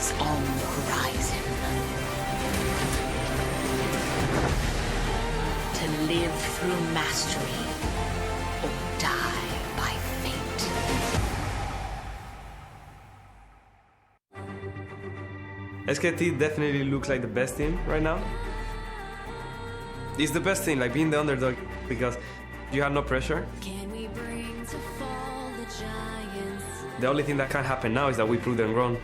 is on the horizon. To live through mastery or die by fate. SKT definitely looks like the best team right now. It's the best team, like being the underdog, because you have no pressure. Can we bring to fall the giants? The only thing that can happen now is that we prove them wrong.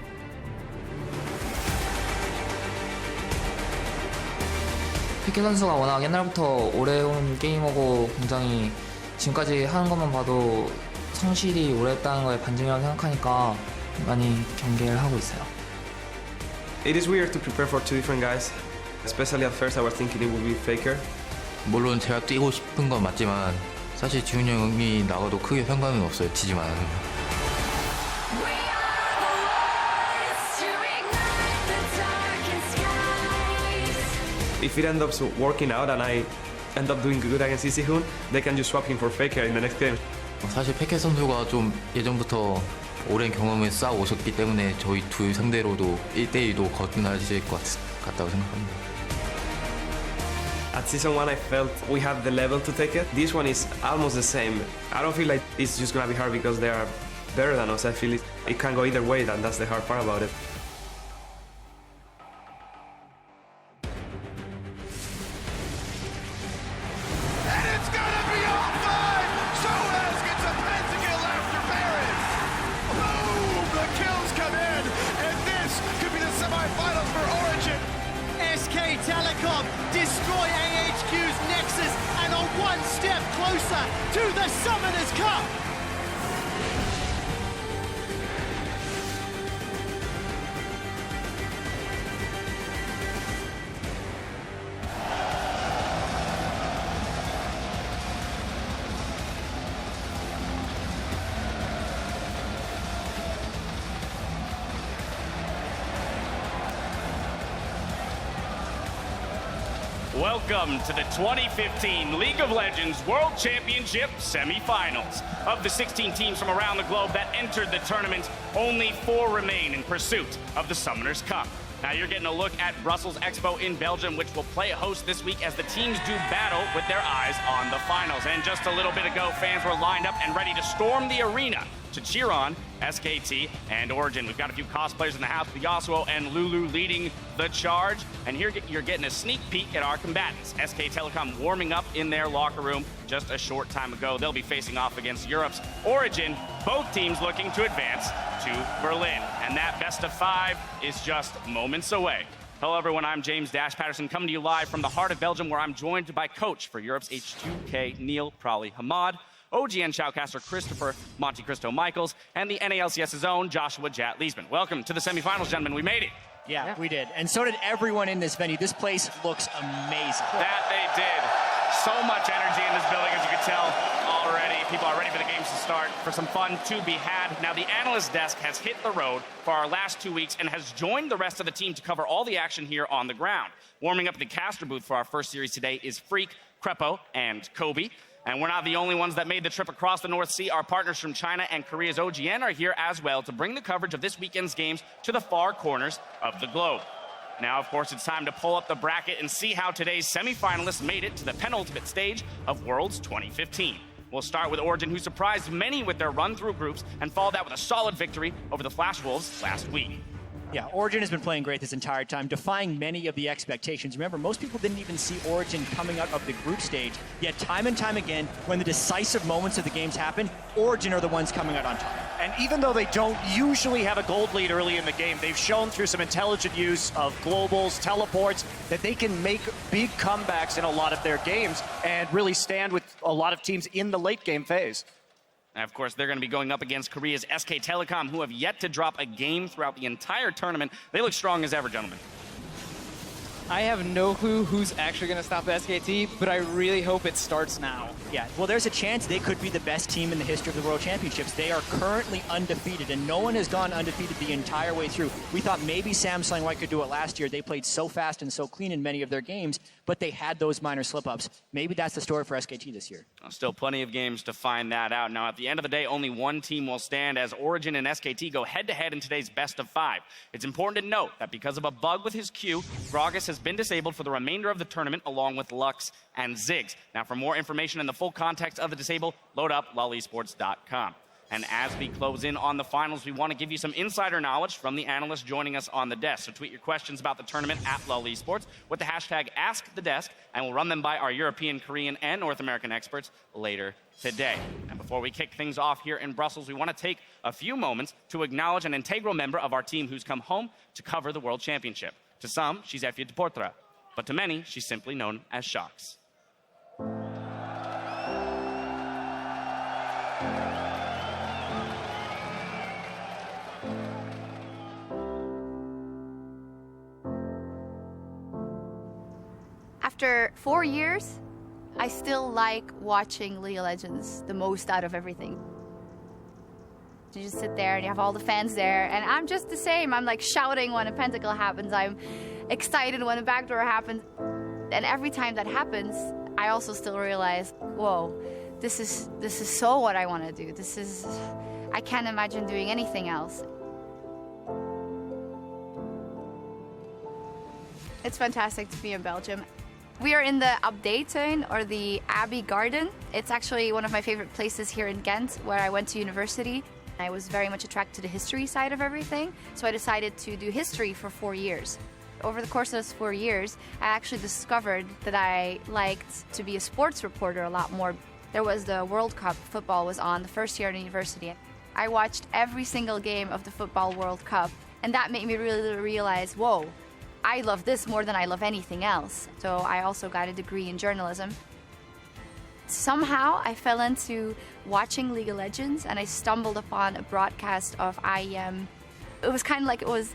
피케 선수가 워낙 옛날부터 오래 온 게이머고 굉장히 지금까지 하는 것만 봐도 성실히 오래 했다는 거에 반증이라고 생각하니까 많이 경계를 하고 있어요. It is weird to prepare for two different guys. Especially at first I was thinking it would be Faker. 물론 제가 뛰고 싶은 건 맞지만 사실 지훈이 형이 나가도 크게 상관은 없어요. 지지만 않으면. We are the ones to ignite the darkest skies. If it ends up working out and I end up doing good against Isihun, they can just swap him for Faker in the next game. 사실 페케 선수가 좀 예전부터 오랜 경험을 쌓아 오셨기 때문에 저희 둘 상대로도 1대1도 거뜬하실 것 같다고 생각합니다. At season 1 I felt we had the level to take it. This one is almost the same. I don't feel like it's just gonna be hard because they are better than us. I feel it can go either way, and that's the hard part about it. And it's gonna be all five! Soaz gets a pentakill after Baron! Boom! The kills come in, and this could be the semifinals for Origin! SK Telecom destroy AHQ's Nexus and are one step closer to the Summoners Cup! Welcome to the 2015 League of Legends World Championship semifinals. Of the 16 teams from around the globe that entered the tournament, only 4 remain in pursuit of the Summoners Cup. Now you're getting a look at Brussels Expo in Belgium, which will play host this week as the teams do battle with their eyes on the finals. And just a little bit ago, fans were lined up and ready to storm the arena to cheer on SKT and Origin. We've got a few cosplayers in the house with Yasuo and Lulu leading the charge. And here you're getting a sneak peek at our combatants. SK Telecom warming up in their locker room just a short time ago. They'll be facing off against Europe's Origin. Both teams looking to advance to Berlin. And that best of 5 is just moments away. Hello everyone, I'm James Dash Patterson coming to you live from the heart of Belgium, where I'm joined by coach for Europe's H2K, Neil Prawley Hamad, OGN shoutcaster Christopher Monte Cristo Michaels, and the NALCS's own Joshua Jat Leesman. Welcome to the semifinals, gentlemen. We made it. Yeah, we did. And so did everyone in this venue. This place looks amazing. That they did. So much energy in this building, as you can tell already. People are ready for the games to start, for some fun to be had. Now, the analyst desk has hit the road for our last 2 weeks and has joined the rest of the team to cover all the action here on the ground. Warming up the caster booth for our first series today is Freak, Crepo, and Kobe. And we're not the only ones that made the trip across the North Sea. Our partners from China and Korea's OGN are here as well to bring the coverage of this weekend's games to the far corners of the globe. Now, of course, it's time to pull up the bracket and see how today's semifinalists made it to the penultimate stage of Worlds 2015. We'll start with Origin, who surprised many with their run-through groups and followed that with a solid victory over the Flash Wolves last week. Yeah, Origin has been playing great this entire time, defying many of the expectations. Remember, most people didn't even see Origin coming out of the group stage, yet time and time again, when the decisive moments of the games happen, Origin are the ones coming out on top. And even though they don't usually have a gold lead early in the game, they've shown through some intelligent use of globals, teleports, that they can make big comebacks in a lot of their games and really stand with a lot of teams in the late game phase. And of course, they're going to be going up against Korea's SK Telecom, who have yet to drop a game throughout the entire tournament. They look strong as ever, gentlemen. I have no clue who's actually going to stop SKT, but I really hope it starts now. Yeah, well, there's a chance they could be the best team in the history of the World Championships. They are currently undefeated, and no one has gone undefeated the entire way through. We thought maybe Samsung White could do it last year. They played so fast and so clean in many of their games, but they had those minor slip-ups. Maybe that's the story for SKT this year. Still plenty of games to find that out. Now, at the end of the day, only one team will stand as Origin and SKT go head-to-head in today's best-of-5. It's important to note that because of a bug with his Q, Gragas has been disabled for the remainder of the tournament, along with Lux and Ziggs. Now, for more information and the full context of the disable, load up lolesports.com. And as we close in on the finals, we want to give you some insider knowledge from the analysts joining us on the desk. So tweet your questions about the tournament at LoleSports with the hashtag AskTheDesk, and we'll run them by our European, Korean, and North American experts later today. And before we kick things off here in Brussels, we want to take a few moments to acknowledge an integral member of our team who's come home to cover the World Championship. To some, she's Effie Deportra, but to many, she's simply known as Shox. After 4 years, I still like watching League of Legends the most out of everything. You just sit there and you have all the fans there, and I'm just the same. I'm like shouting when a pentacle happens. I'm excited when a backdoor happens. And every time that happens, I also still realize, whoa, this is so what I want to do. I can't imagine doing anything else. It's fantastic to be in Belgium. We are in the Abdijtuin, or the Abbey Garden. It's actually one of my favorite places here in Ghent, where I went to university. I was very much attracted to the history side of everything, so I decided to do history for 4 years. Over the course of those 4 years, I actually discovered that I liked to be a sports reporter a lot more. There was the World Cup, football was on the first year at university. I watched every single game of the Football World Cup, and that made me really realize, whoa, I love this more than I love anything else. So I also got a degree in journalism. Somehow I fell into watching League of Legends, and I stumbled upon a broadcast of IEM. It was kind of like it was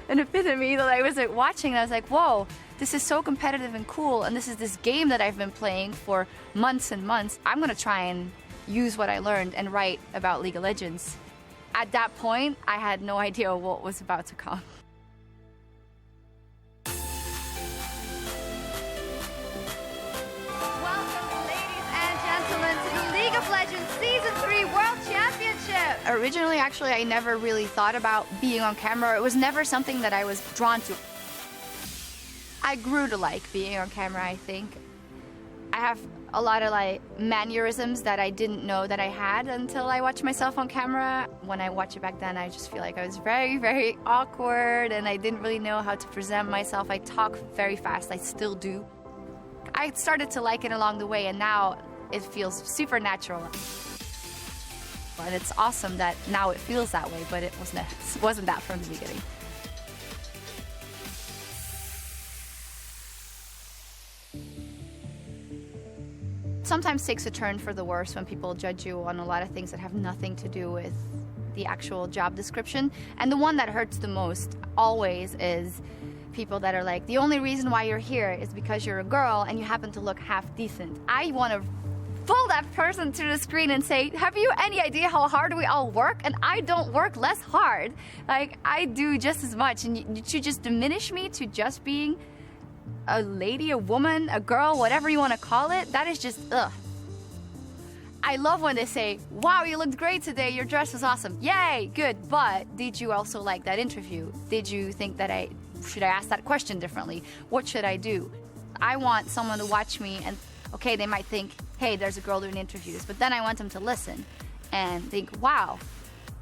an epitome that I was like watching, and I was like, whoa, this is so competitive and cool, and this is this game that I've been playing for months and months. I'm gonna try and use what I learned and write about League of Legends. At that point, I had no idea what was about to come. Legends Season 3 World Championship! Originally, actually, I never really thought about being on camera. It was never something that I was drawn to. I grew to like being on camera, I think. I have a lot of mannerisms that I didn't know that I had until I watched myself on camera. When I watch it back then, I just feel like I was very, very awkward, and I didn't really know how to present myself. I talk very fast, I still do. I started to like it along the way, and now it feels super natural. And it's awesome that now it feels that way, but it wasn't that from the beginning. Sometimes takes a turn for the worse when people judge you on a lot of things that have nothing to do with the actual job description. And the one that hurts the most always is people that are like, the only reason why you're here is because you're a girl and you happen to look half decent. I want to pull that person to the screen and say, have you any idea how hard we all work? And I don't work less hard. Like, I do just as much. And you just diminish me to just being a lady, a woman, a girl, whatever you want to call it. That is just, ugh. I love when they say, wow, you looked great today. Your dress was awesome. Yay, good. But did you also like that interview? Did you think that should I ask that question differently? What should I do? I want someone to watch me and, okay, they might think, hey, there's a girl doing interviews, but then I want them to listen and think, wow,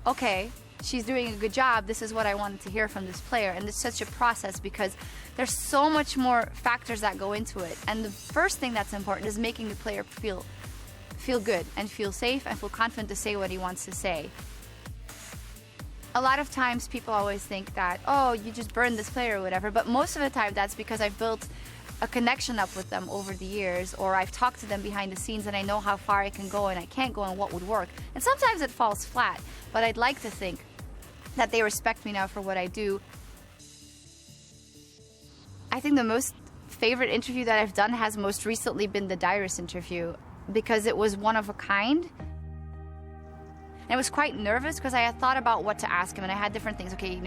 okay, she's doing a good job. This is what I wanted to hear from this player. And it's such a process because there's so much more factors that go into it. And the first thing that's important is making the player feel good and feel safe and feel confident to say what he wants to say. A lot of times people always think that, oh, you just burned this player or whatever, but most of the time that's because I've built a connection up with them over the years, or I've talked to them behind the scenes and I know how far I can go and I can't go and what would work. And sometimes it falls flat, but I'd like to think that they respect me now for what I do. I I think the most favorite interview that I've done has most recently been the Dyrus interview because it was one of a kind. And I was quite nervous because I had thought about what to ask him and I had different things. Okay,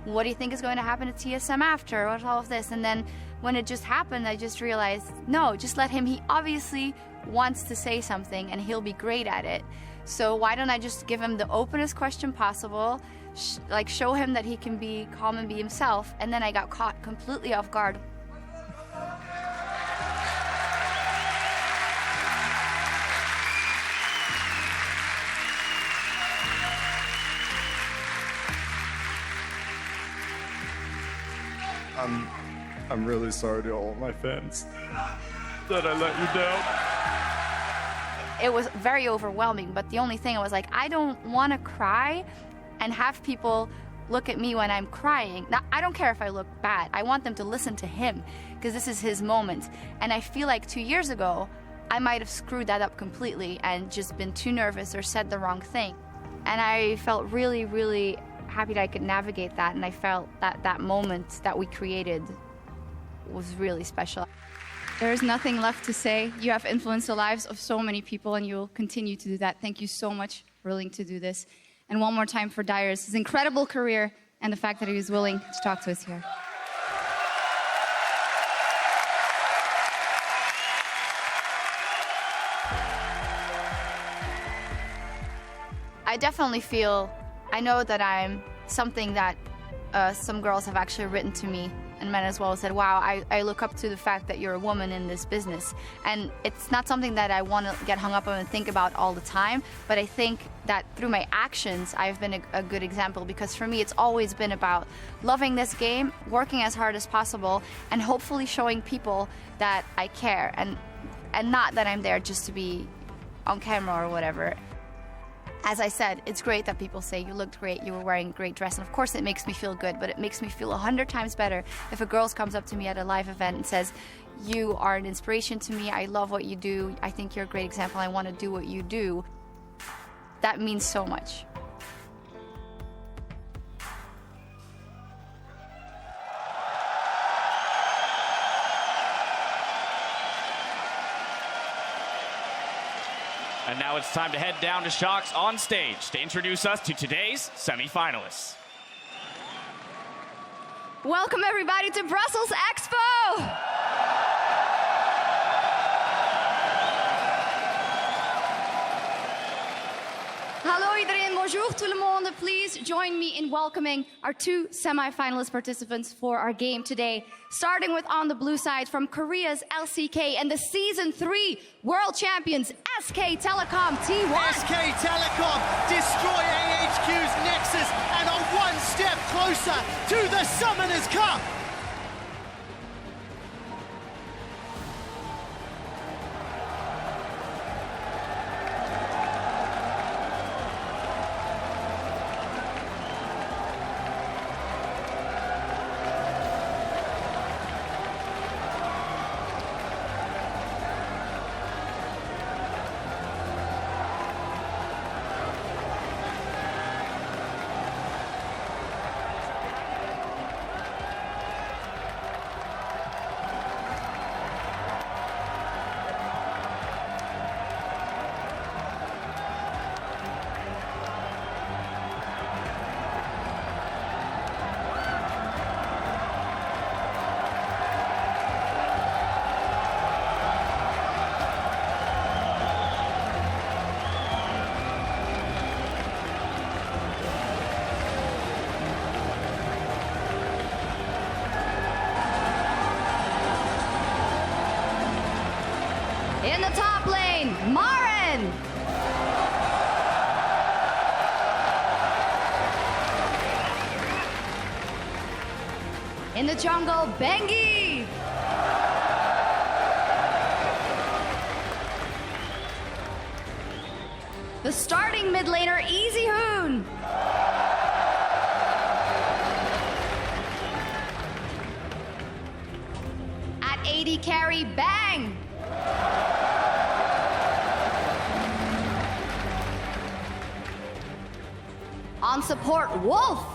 what do you think is going to happen at TSM after? What's all of this? And then when it just happened, I just realized, no, just let him. He obviously wants to say something and he'll be great at it. So why don't I just give him the openest question possible, show him that he can be calm and be himself. And then I got caught completely off guard. I'm really sorry to all of my fans that I let you down. It was very overwhelming, but the only thing I was like, I don't want to cry and have people look at me when I'm crying. Now, I don't care if I look bad. I want them to listen to him because this is his moment. And I feel like 2 years ago, I might have screwed that up completely and just been too nervous or said the wrong thing. And I felt really, really happy that I could navigate that, and I felt that that moment that we created was really special. There is nothing left to say. You have influenced the lives of so many people, and you will continue to do that. Thank you so much for willing to do this. And one more time for Dyrus, his incredible career, and the fact that he was willing to talk to us here. I definitely feel, I know that I'm something that some girls have actually written to me, and men as well, said, wow, I look up to the fact that you're a woman in this business. And it's not something that I want to get hung up on and think about all the time, but I think that through my actions, I've been a good example, because for me, it's always been about loving this game, working as hard as possible, and hopefully showing people that I care, and not that I'm there just to be on camera or whatever. As I said, it's great that people say you looked great, you were wearing a great dress, and of course it makes me feel good, but it makes me feel 100 times better if a girl comes up to me at a live event and says, you are an inspiration to me, I love what you do, I think you're a great example, I want to do what you do. That means so much. And now it's time to head down to Shocks on stage to introduce us to today's semifinalists. Welcome everybody to Brussels Expo! Hallo iedereen, bonjour tout le monde. Please join me in welcoming our two semi-finalist participants for our game today. Starting with on the blue side from Korea's LCK and the Season 3 World Champions, SK Telecom T1. SK Telecom destroy AHQ's Nexus and are one step closer to the Summoners Cup. In the top lane, Maren. In the jungle, Bengi. The starting mid laner, Easy Hoon. At AD carry, Bang. On support, Wolf.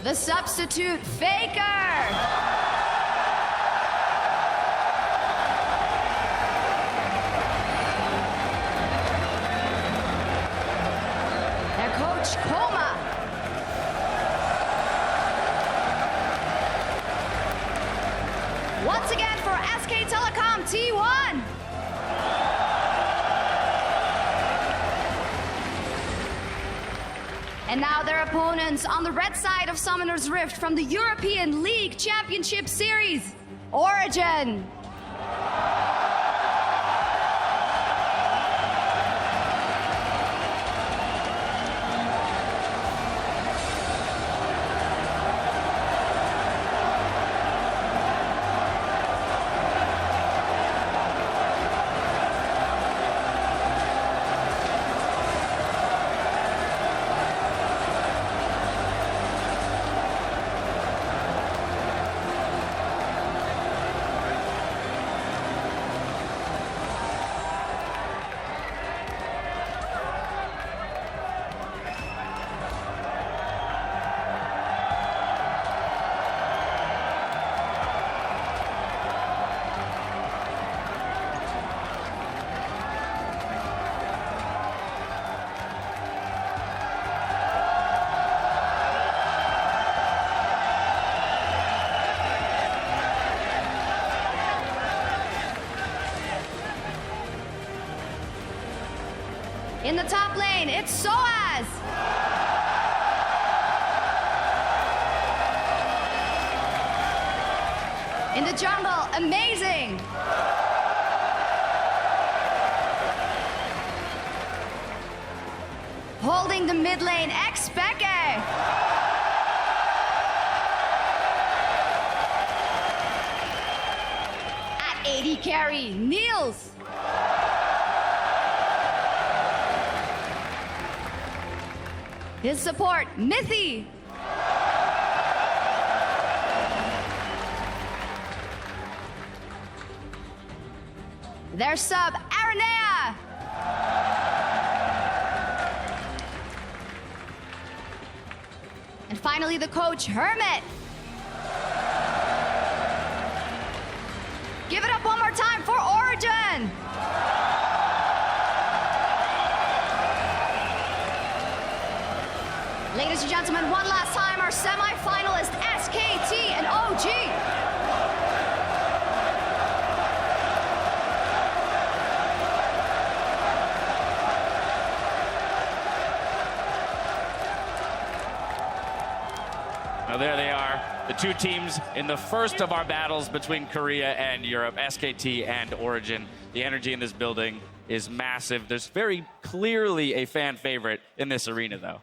the substitute Faker. Koma. Once again for SK Telecom T1. And now their opponents on the red side of Summoner's Rift from the European League Championship Series, Origin. In the top lane, it's Soaz. In the jungle, Amazing. Holding the mid lane, Xpeke. At AD carry, Niels. His support, Mithy. Their sub, Aranea. And finally, the coach, Hermit. Give it up one more time for Origin. Ladies and gentlemen, one last time, our semi-finalist SKT and OG. Now there they are, the two teams in the first of our battles between Korea and Europe, SKT and Origin. The energy in this building is massive. There's very clearly a fan favorite in this arena, though.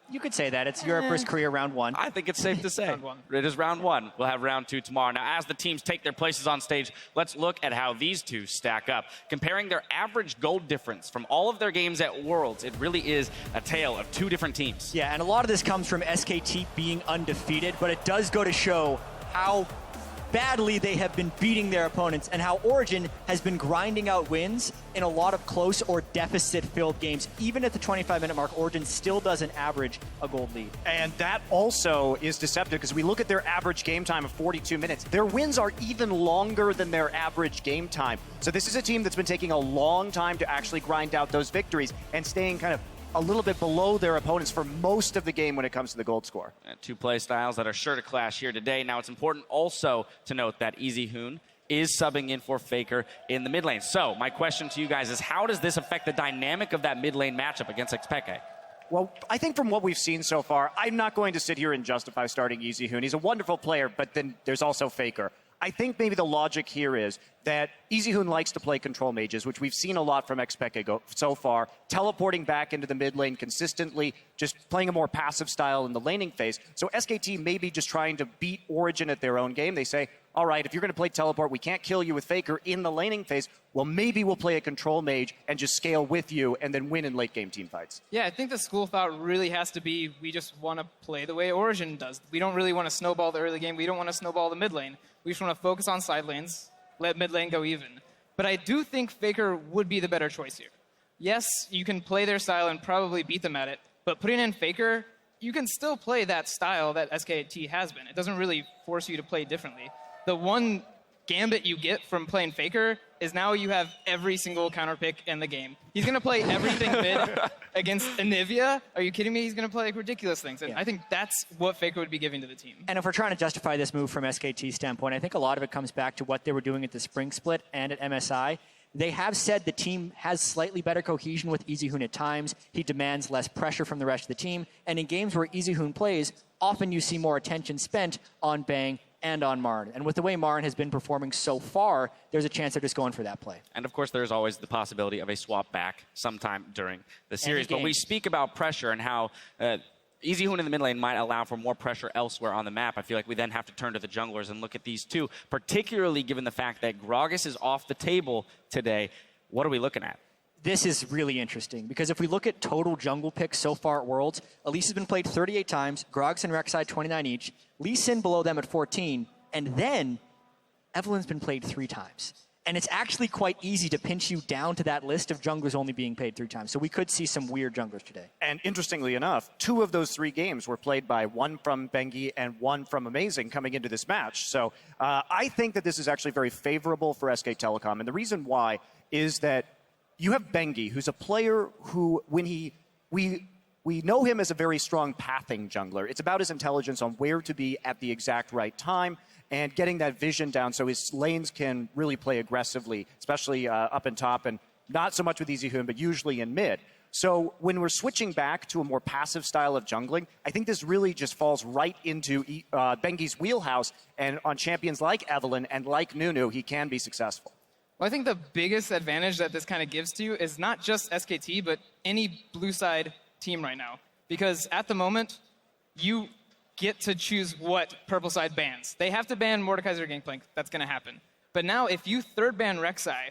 You could say that. It's Europe versus Korea round one. I think it's safe to say. Round one. It is round one. We'll have round two tomorrow. Now, as the teams take their places on stage, let's look at how these two stack up. Comparing their average gold difference from all of their games at Worlds, it really is a tale of two different teams. Yeah, and a lot of this comes from SKT being undefeated, but it does go to show how badly they have been beating their opponents and how Origin has been grinding out wins in a lot of close or deficit-filled games. Even at the 25-minute mark, Origin still doesn't average a gold lead. And that also is deceptive because we look at their average game time of 42 minutes. Their wins are even longer than their average game time. So this is a team that's been taking a long time to actually grind out those victories and staying kind of a little bit below their opponents for most of the game when it comes to the gold score. Two play styles that are sure to clash here today. Now, it's important also to note that Easy Hoon is subbing in for Faker in the mid lane. So, my question to you guys is, how does this affect the dynamic of that mid lane matchup against Xpeke? Well, I think from what we've seen so far, I'm not going to sit here and justify starting Easy Hoon. He's a wonderful player, but then there's also Faker. I think maybe the logic here is that Easy Hoon likes to play control mages, which we've seen a lot from Xpeke so far, teleporting back into the mid lane consistently, just playing a more passive style in the laning phase. So SKT may be just trying to beat Origin at their own game. They say, all right, if you're going to play teleport, we can't kill you with Faker in the laning phase. Well, maybe we'll play a control mage and just scale with you and then win in late game team fights. Yeah, I think the school of thought really has to be we just want to play the way Origin does. We don't really want to snowball the early game. We don't want to snowball the mid lane. We just want to focus on side lanes, let mid lane go even. But I do think Faker would be the better choice here. Yes, you can play their style and probably beat them at it, but putting in Faker, you can still play that style that SKT has been. It doesn't really force you to play differently. The one gambit you get from playing Faker is now you have every single counter pick in the game. He's going to play everything mid against Anivia. Are you kidding me? He's going to play like ridiculous things. And I think that's what Faker would be giving to the team. And if we're trying to justify this move from SKT's standpoint, I think a lot of it comes back to what they were doing at the spring split and at MSI. They have said the team has slightly better cohesion with Easyhoon at times. He demands less pressure from the rest of the team. And in games where Easyhoon plays, often you see more attention spent on Bang and on Marn. And with the way Marn has been performing so far, there's a chance they're just going for that play. And of course, there's always the possibility of a swap back sometime during the series. But we speak about pressure and how Easyhoon in the mid lane might allow for more pressure elsewhere on the map. I feel like we then have to turn to the junglers and look at these two, particularly given the fact that Gragas is off the table today. What are we looking at? This is really interesting because if we look at total jungle picks so far at Worlds, Elise has been played 38 times, Grogs and Rek'Sai 29 each, Lee Sin below them at 14, and then Evelyn's been played 3 times. And it's actually quite easy to pinch you down to that list of junglers only being paid 3 times. So we could see some weird junglers today. And interestingly enough, 2 of those 3 games were played by one from Bengi and one from Amazing coming into this match. So I think that this is actually very favorable for SK Telecom. And the reason why is that you have Bengi, who's a player who, when we know him as a very strong pathing jungler. It's about his intelligence on where to be at the exact right time and getting that vision down so his lanes can really play aggressively, especially up and top, and not so much with Easyhoon, but usually in mid. So when we're switching back to a more passive style of jungling, I think this really just falls right into Bengi's wheelhouse, and on champions like Evelynn and like Nunu, he can be successful. Well, I think the biggest advantage that this kind of gives to you is not just SKT, but any blue side team right now. Because at the moment, you get to choose what purple side bans. They have to ban Mordekaiser Gangplank. That's going to happen. But now, if you third ban Rek'Sai,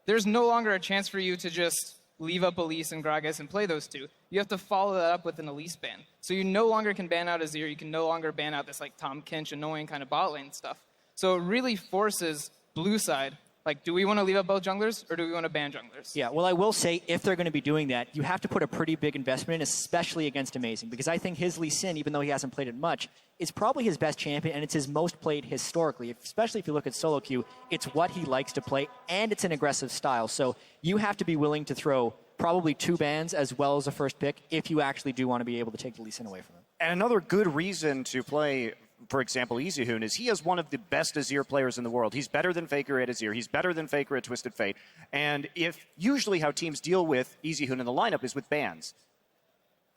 there's no longer a chance for you to just leave up Elise and Gragas and play those 2. You have to follow that up with an Elise ban. So you no longer can ban out Azir. You can no longer ban out this like Tom Kinch annoying kind of bot lane stuff. So it really forces blue side. Like, do we want to leave up both junglers, or do we want to ban junglers? Yeah, well, I will say, if they're going to be doing that, you have to put a pretty big investment in, especially against Amazing, because I think his Lee Sin, even though he hasn't played it much, is probably his best champion, and it's his most played historically. Especially if you look at solo queue, it's what he likes to play, and it's an aggressive style. So you have to be willing to throw probably 2 bans as well as a first pick if you actually do want to be able to take the Lee Sin away from him. And another good reason to play, for example, Easyhoon, is he has one of the best Azir players in the world. He's better than Faker at Azir. He's better than Faker at Twisted Fate. And if usually how teams deal with Easyhoon in the lineup is with bans,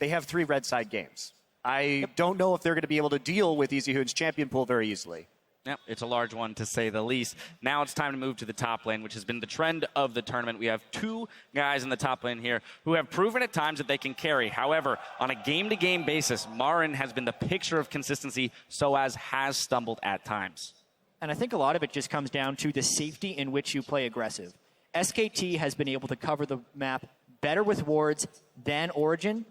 they have 3 red side games. I don't know if they're going to be able to deal with Easyhoon's champion pool very easily. Yep, it's a large one to say the least. Now it's time to move to the top lane, which has been the trend of the tournament. We have 2 guys in the top lane here who have proven at times that they can carry. However, on a game-to-game basis, Marin has been the picture of consistency, Soaz has stumbled at times. And I think a lot of it just comes down to the safety in which you play aggressive. SKT has been able to cover the map better with wards than Origin,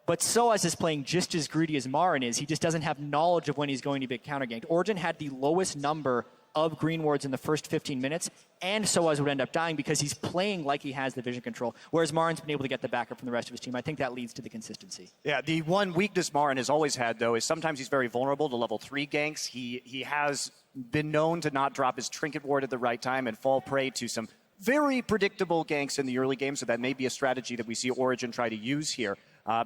but Soaz is playing just as greedy as Marin is. He just doesn't have knowledge of when he's going to get counter-ganked. Origin had the lowest number of green wards in the first 15 minutes, and Soaz would end up dying because he's playing like he has the vision control, whereas Marin's been able to get the backup from the rest of his team. I think that leads to the consistency. Yeah, the one weakness Marin has always had, though, is sometimes he's very vulnerable to level 3 ganks. He has been known to not drop his trinket ward at the right time and fall prey to some very predictable ganks in the early game, so that may be a strategy that we see Origin try to use here.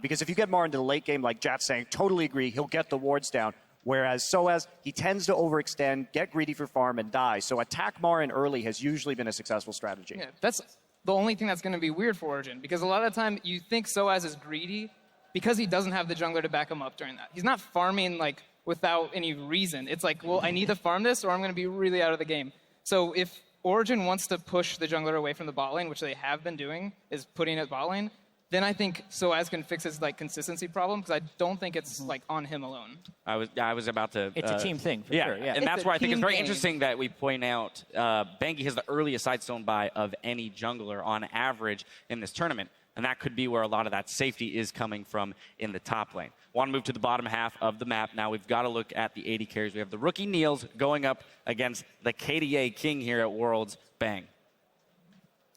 Because if you get Marin to the late game, like Jat's saying, totally agree, he'll get the wards down. Whereas Soaz, he tends to overextend, get greedy for farm, and die. So attack Marin early has usually been a successful strategy. Yeah, that's the only thing that's going to be weird for Origin, because a lot of the time you think Soaz is greedy because he doesn't have the jungler to back him up during that. He's not farming like without any reason. It's like, well, I need to farm this or I'm going to be really out of the game. So if Origin wants to push the jungler away from the bot lane, which they have been doing, is putting it bot lane, then I think Soaz can fix his like consistency problem, because I don't think it's like on him alone. I was about to. It's a team thing, for sure. Yeah, and that's why I think it's very game. interesting that we point out Bengi has the earliest sidestone buy of any jungler on average in this tournament, and that could be where a lot of that safety is coming from in the top lane. Want to move to the bottom half of the map now. We've got to look at the AD carries. We have the rookie Niels going up against the KDA King here at Worlds. Bang.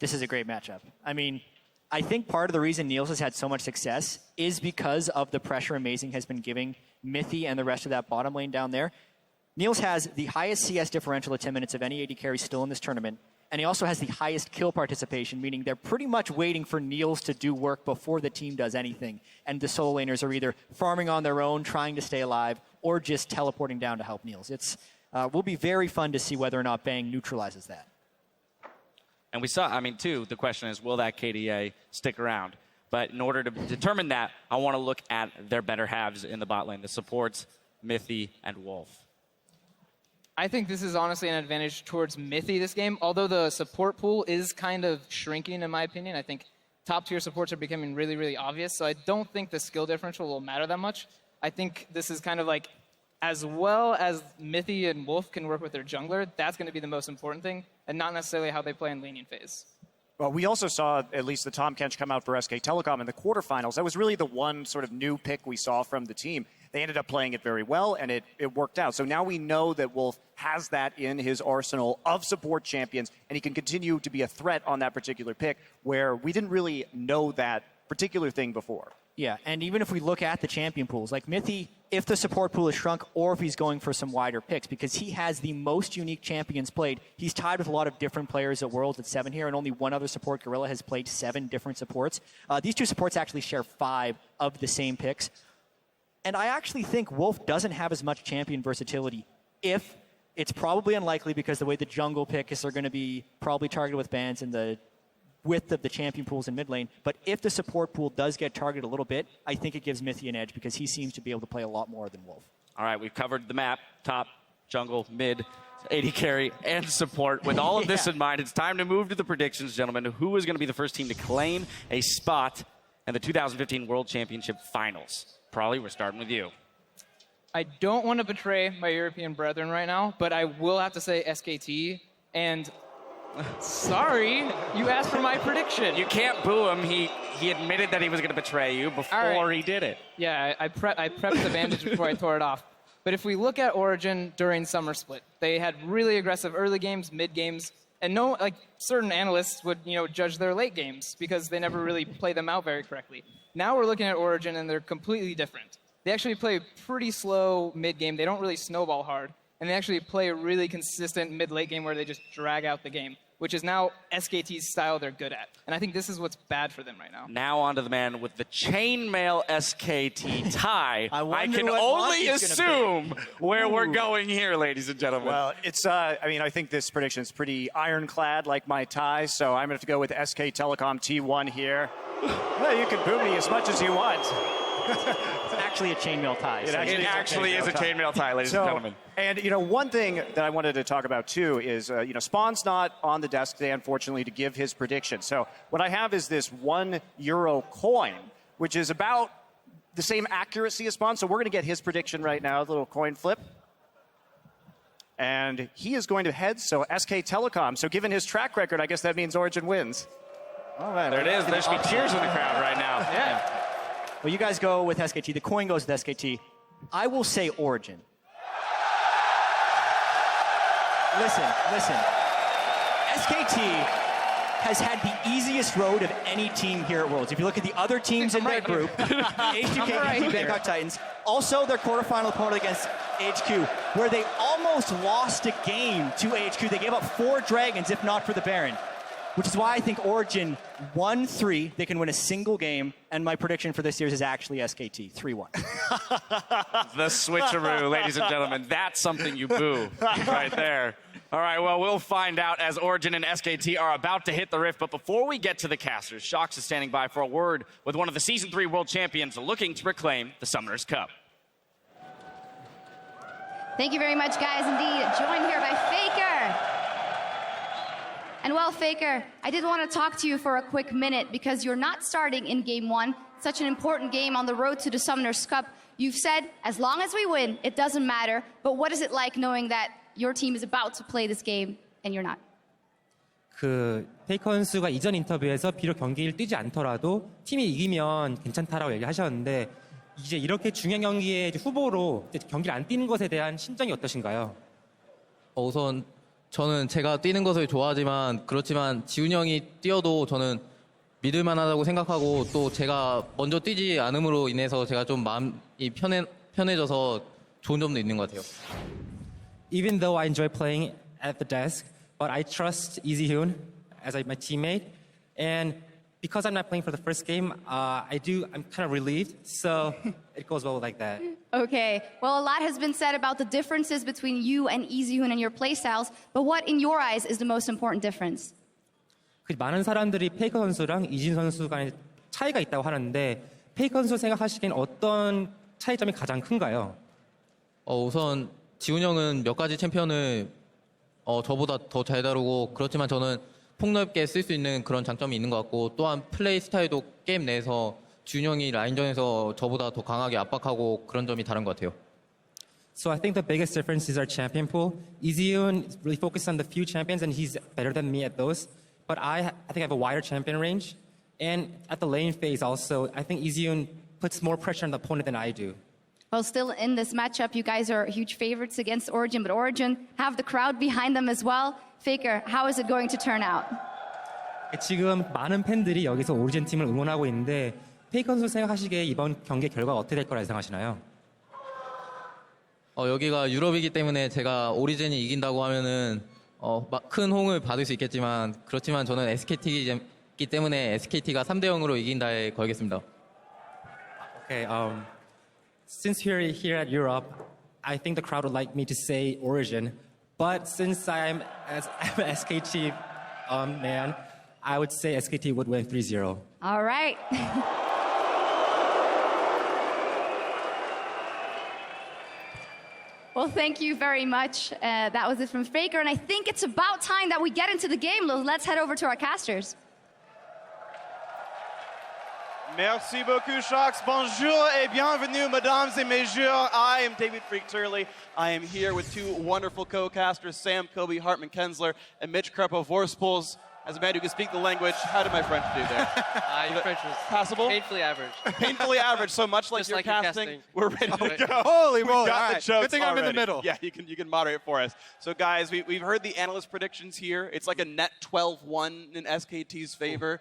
This is a great matchup. I mean, I think part of the reason Niels has had so much success is because of the pressure Amazing has been giving Mithy and the rest of that bottom lane down there. Niels has the highest CS differential at 10 minutes of any AD carry still in this tournament, and he also has the highest kill participation, meaning they're pretty much waiting for Niels to do work before the team does anything. And the solo laners are either farming on their own, trying to stay alive, or just teleporting down to help Niels. It's will be very fun to see whether or not Bang neutralizes that. And we saw, I mean, too, the question is, will that KDA stick around? But in order to determine that, I want to look at their better halves in the bot lane, the supports, Mithy, and Wolf. I think this is honestly an advantage towards Mithy this game, although the support pool is kind of shrinking, in my opinion. I think top-tier supports are becoming really, really obvious, so I don't think the skill differential will matter that much. I think this is kind of like, as well as Mithy and Wolf can work with their jungler, that's going to be the most important thing, and not necessarily how they play in laning phase. Well, we also saw at least the Tahm Kench come out for SK Telecom in the quarterfinals. That was really the one sort of new pick we saw from the team. They ended up playing it very well, and it worked out. So now we know that Wolf has that in his arsenal of support champions, and he can continue to be a threat on that particular pick, where we didn't really know that particular thing before. Yeah, and even if we look at the champion pools, like Mithy, if the support pool is shrunk or if he's going for some wider picks, because he has the most unique champions played. He's tied with a lot of different players at Worlds at 7 here, and only one other support, Gorilla, has played 7 different supports. These two supports actually share 5 of the same picks. And I actually think Wolf doesn't have as much champion versatility. If it's probably unlikely because the way the jungle picks are going to be probably targeted with bans and the width of the champion pools in mid lane. But if the support pool does get targeted a little bit, I think it gives Mithy an edge because he seems to be able to play a lot more than Wolf. All right, we've covered the map, top, jungle, mid, AD carry, and support. With all of this in mind, it's time to move to the predictions, gentlemen. Who is going to be the first team to claim a spot in the 2015 World Championship Finals? Probably we're starting with you. I don't want to betray my European brethren right now, but I will have to say SKT. And sorry, you asked for my prediction. You can't boo him. He admitted that he was going to betray you before he did it. Yeah, I prepped the bandage before I tore it off. But if we look at Origin during Summer Split, they had really aggressive early games, mid games, and certain analysts would judge their late games because they never really play them out very correctly. Now we're looking at Origin and they're completely different. They actually play pretty slow mid game. They don't really snowball hard, and they actually play a really consistent mid-late game where they just drag out the game, which is now SKT's style they're good at. And I think this is what's bad for them right now. Now on to the man with the chainmail SKT tie. I can only Monty's assume where we're going here, ladies and gentlemen. Well, it's, I think this prediction is pretty ironclad, like my tie, so I'm going to have to go with SK Telecom T1 here. Well, you can boo me as much as you want. It's actually a chainmail tie. It actually is a chainmail tie, ladies and gentlemen. And, one thing that I wanted to talk about, too, is, Spawn's not on the desk today, unfortunately, to give his prediction. So what I have is this €1 coin, which is about the same accuracy as Spawn. So we're going to get his prediction right now, a little coin flip. And he is going to head, so SK Telecom. So given his track record, I guess that means Origin wins. Oh, man, there it is. There should be cheers in the crowd right now. Yeah. Well, you guys go with SKT. The coin goes with SKT. I will say Origin. Listen. SKT has had the easiest road of any team here at Worlds. If you look at the other teams in their group, H2K, Bangkok Titans, also their quarterfinal opponent against HQ, where they almost lost a game to HQ. They gave up 4 dragons, if not for the Baron. Which is why I think Origin 1-3, they can win a single game, and my prediction for this series is actually SKT, 3-1. The switcheroo, ladies and gentlemen. That's something you boo right there. All right, well, we'll find out as Origin and SKT are about to hit the rift. But before we get to the casters, Shox is standing by for a word with one of the Season 3 World Champions looking to reclaim the Summoners Cup. Thank you very much, guys. Indeed, joined here by Faker. And well, Faker, I did want to talk to you for a quick minute because you're not starting in Game 1, such an important game on the road to the Summoners Cup. You've said, as long as we win, it doesn't matter. But what is it like knowing that your team is about to play this game and you're not? 페이커 선수가 이전 인터뷰에서 비록 경기를 뛰지 않더라도 팀이 이기면 괜찮다라고 얘기하셨는데 이제 이렇게 중요한 경기에 후보로 경기를 안 뛰는 것에 대한 심정이 어떠신가요? 우선 저는 제가 뛰는 것을 좋아하지만 그렇지만 지훈이 형이 뛰어도 저는 믿을만하다고 생각하고 또 제가 먼저 뛰지 않음으로 인해서 제가 좀 마음이 편해져서 좋은 점도 있는 것 같아요. Even though I enjoy playing at the desk, but I trust Easyhoon as my teammate. And because I'm not playing for the first game, I'm kind of relieved. So it goes well like that. Okay, well, a lot has been said about the differences between you and Easyhoon and your playstyles, but what, in your eyes, is the most important difference? 많은 사람들이 페이커 선수랑 이진 선수 간의 차이가 있다고 하는데 페이커 선수 생각하시기엔 어떤 차이점이 가장 큰가요? 우선 지훈 형은 몇 가지 챔피언을 저보다 더 잘 다루고 그렇지만 저는 폭넓게 쓸 수 있는 그런 장점이 있는 것 같고 또한 플레이 스타일도 게임 내에서 지훈 형이 라인전에서 저보다 더 강하게 압박하고 그런 점이 다른 것 같아요. So I think the biggest difference is our champion pool. Easyhoon is really focused on the few champions and he's better than me at those. But I think I have a wider champion range. And at the lane phase also, I think Easyhoon puts more pressure on the opponent than I do. Well, still in this matchup, you guys are huge favorites against Origin, but Origin have the crowd behind them as well. Faker, how is it going to turn out? 지금 많은 팬들이 여기서 오리진 팀을 응원하고 있는데 페이커 선수 생각하시기에 이번 경기 결과가 어떻게 될 거라 예상하시나요? 여기가 유럽이기 때문에 제가 오리진이 이긴다고 하면은 큰 호응을 받을 수 있겠지만 그렇지만 저는 SKT이기 때문에 SKT가 3대 0으로 이긴다에 걸겠습니다. Okay, since we're here at Europe, I think the crowd would like me to say Origin, but since I'm an SKT man, I would say SKT would win 3-0. All right. Well, thank you very much. That was it from Faker, and I think it's about time that we get into the game. Let's head over to our casters. Merci beaucoup, Sharks. Bonjour et bienvenue, mesdames et messieurs. I am David Freak Turley. I am here with two wonderful co-casters, Sam Kobe, Hartman Kensler, and Mitch Krepo-Vorspels. As a man who can speak the language, how did my French do there? Your French was passable? painfully average. Painfully average, so much like Just your like your casting, we're ready to go. Holy We've moly, got all the right. jokes Good thing I'm in the already. middle. Yeah, you can moderate for us. So guys, we've heard the analyst predictions here. It's like a net 12-1 in SKT's favor.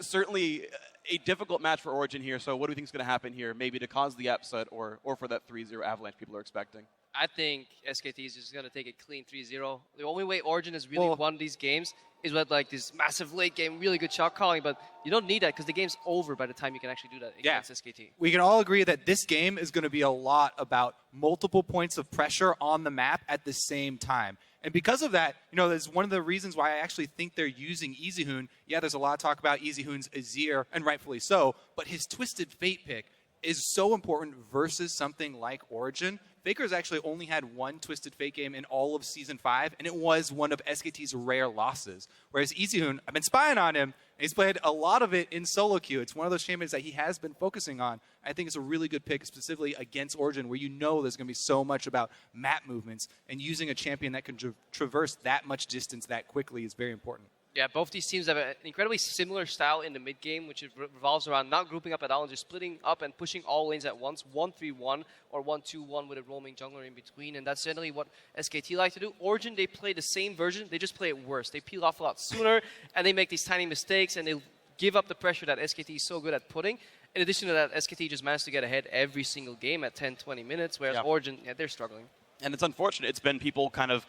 Certainly a difficult match for Origin here, so what do you think is going to happen here, maybe to cause the upset or for that 3-0 avalanche people are expecting? I think SKT is just going to take a clean 3-0. The only way Origin has really won these games is with like this massive late game, really good shot calling, but you don't need that because the game's over by the time you can actually do that against SKT. We can all agree that this game is going to be a lot about multiple points of pressure on the map at the same time. And because of that, that's one of the reasons why I actually think they're using Easyhoon. Yeah, there's a lot of talk about Easyhoon's Azir, and rightfully so, but his Twisted Fate pick is so important versus something like Origin. Faker's actually only had one Twisted Fate game in all of Season 5, and it was one of SKT's rare losses. Whereas Easyhoon, I've been spying on him, and he's played a lot of it in solo queue. It's one of those champions that he has been focusing on. I think it's a really good pick, specifically against Origin, where there's going to be so much about map movements, and using a champion that can traverse that much distance that quickly is very important. Yeah, both these teams have an incredibly similar style in the mid game, which revolves around not grouping up at all and just splitting up and pushing all lanes at once, 1-3-1 or 1-2-1 with a roaming jungler in between, and that's generally what SKT like to do. Origin, they play the same version, they just play it worse. They peel off a lot sooner, and they make these tiny mistakes, and they give up the pressure that SKT is so good at putting. In addition to that, SKT just managed to get ahead every single game at 10-20 minutes, whereas Origin, they're struggling. And it's unfortunate. It's been people kind of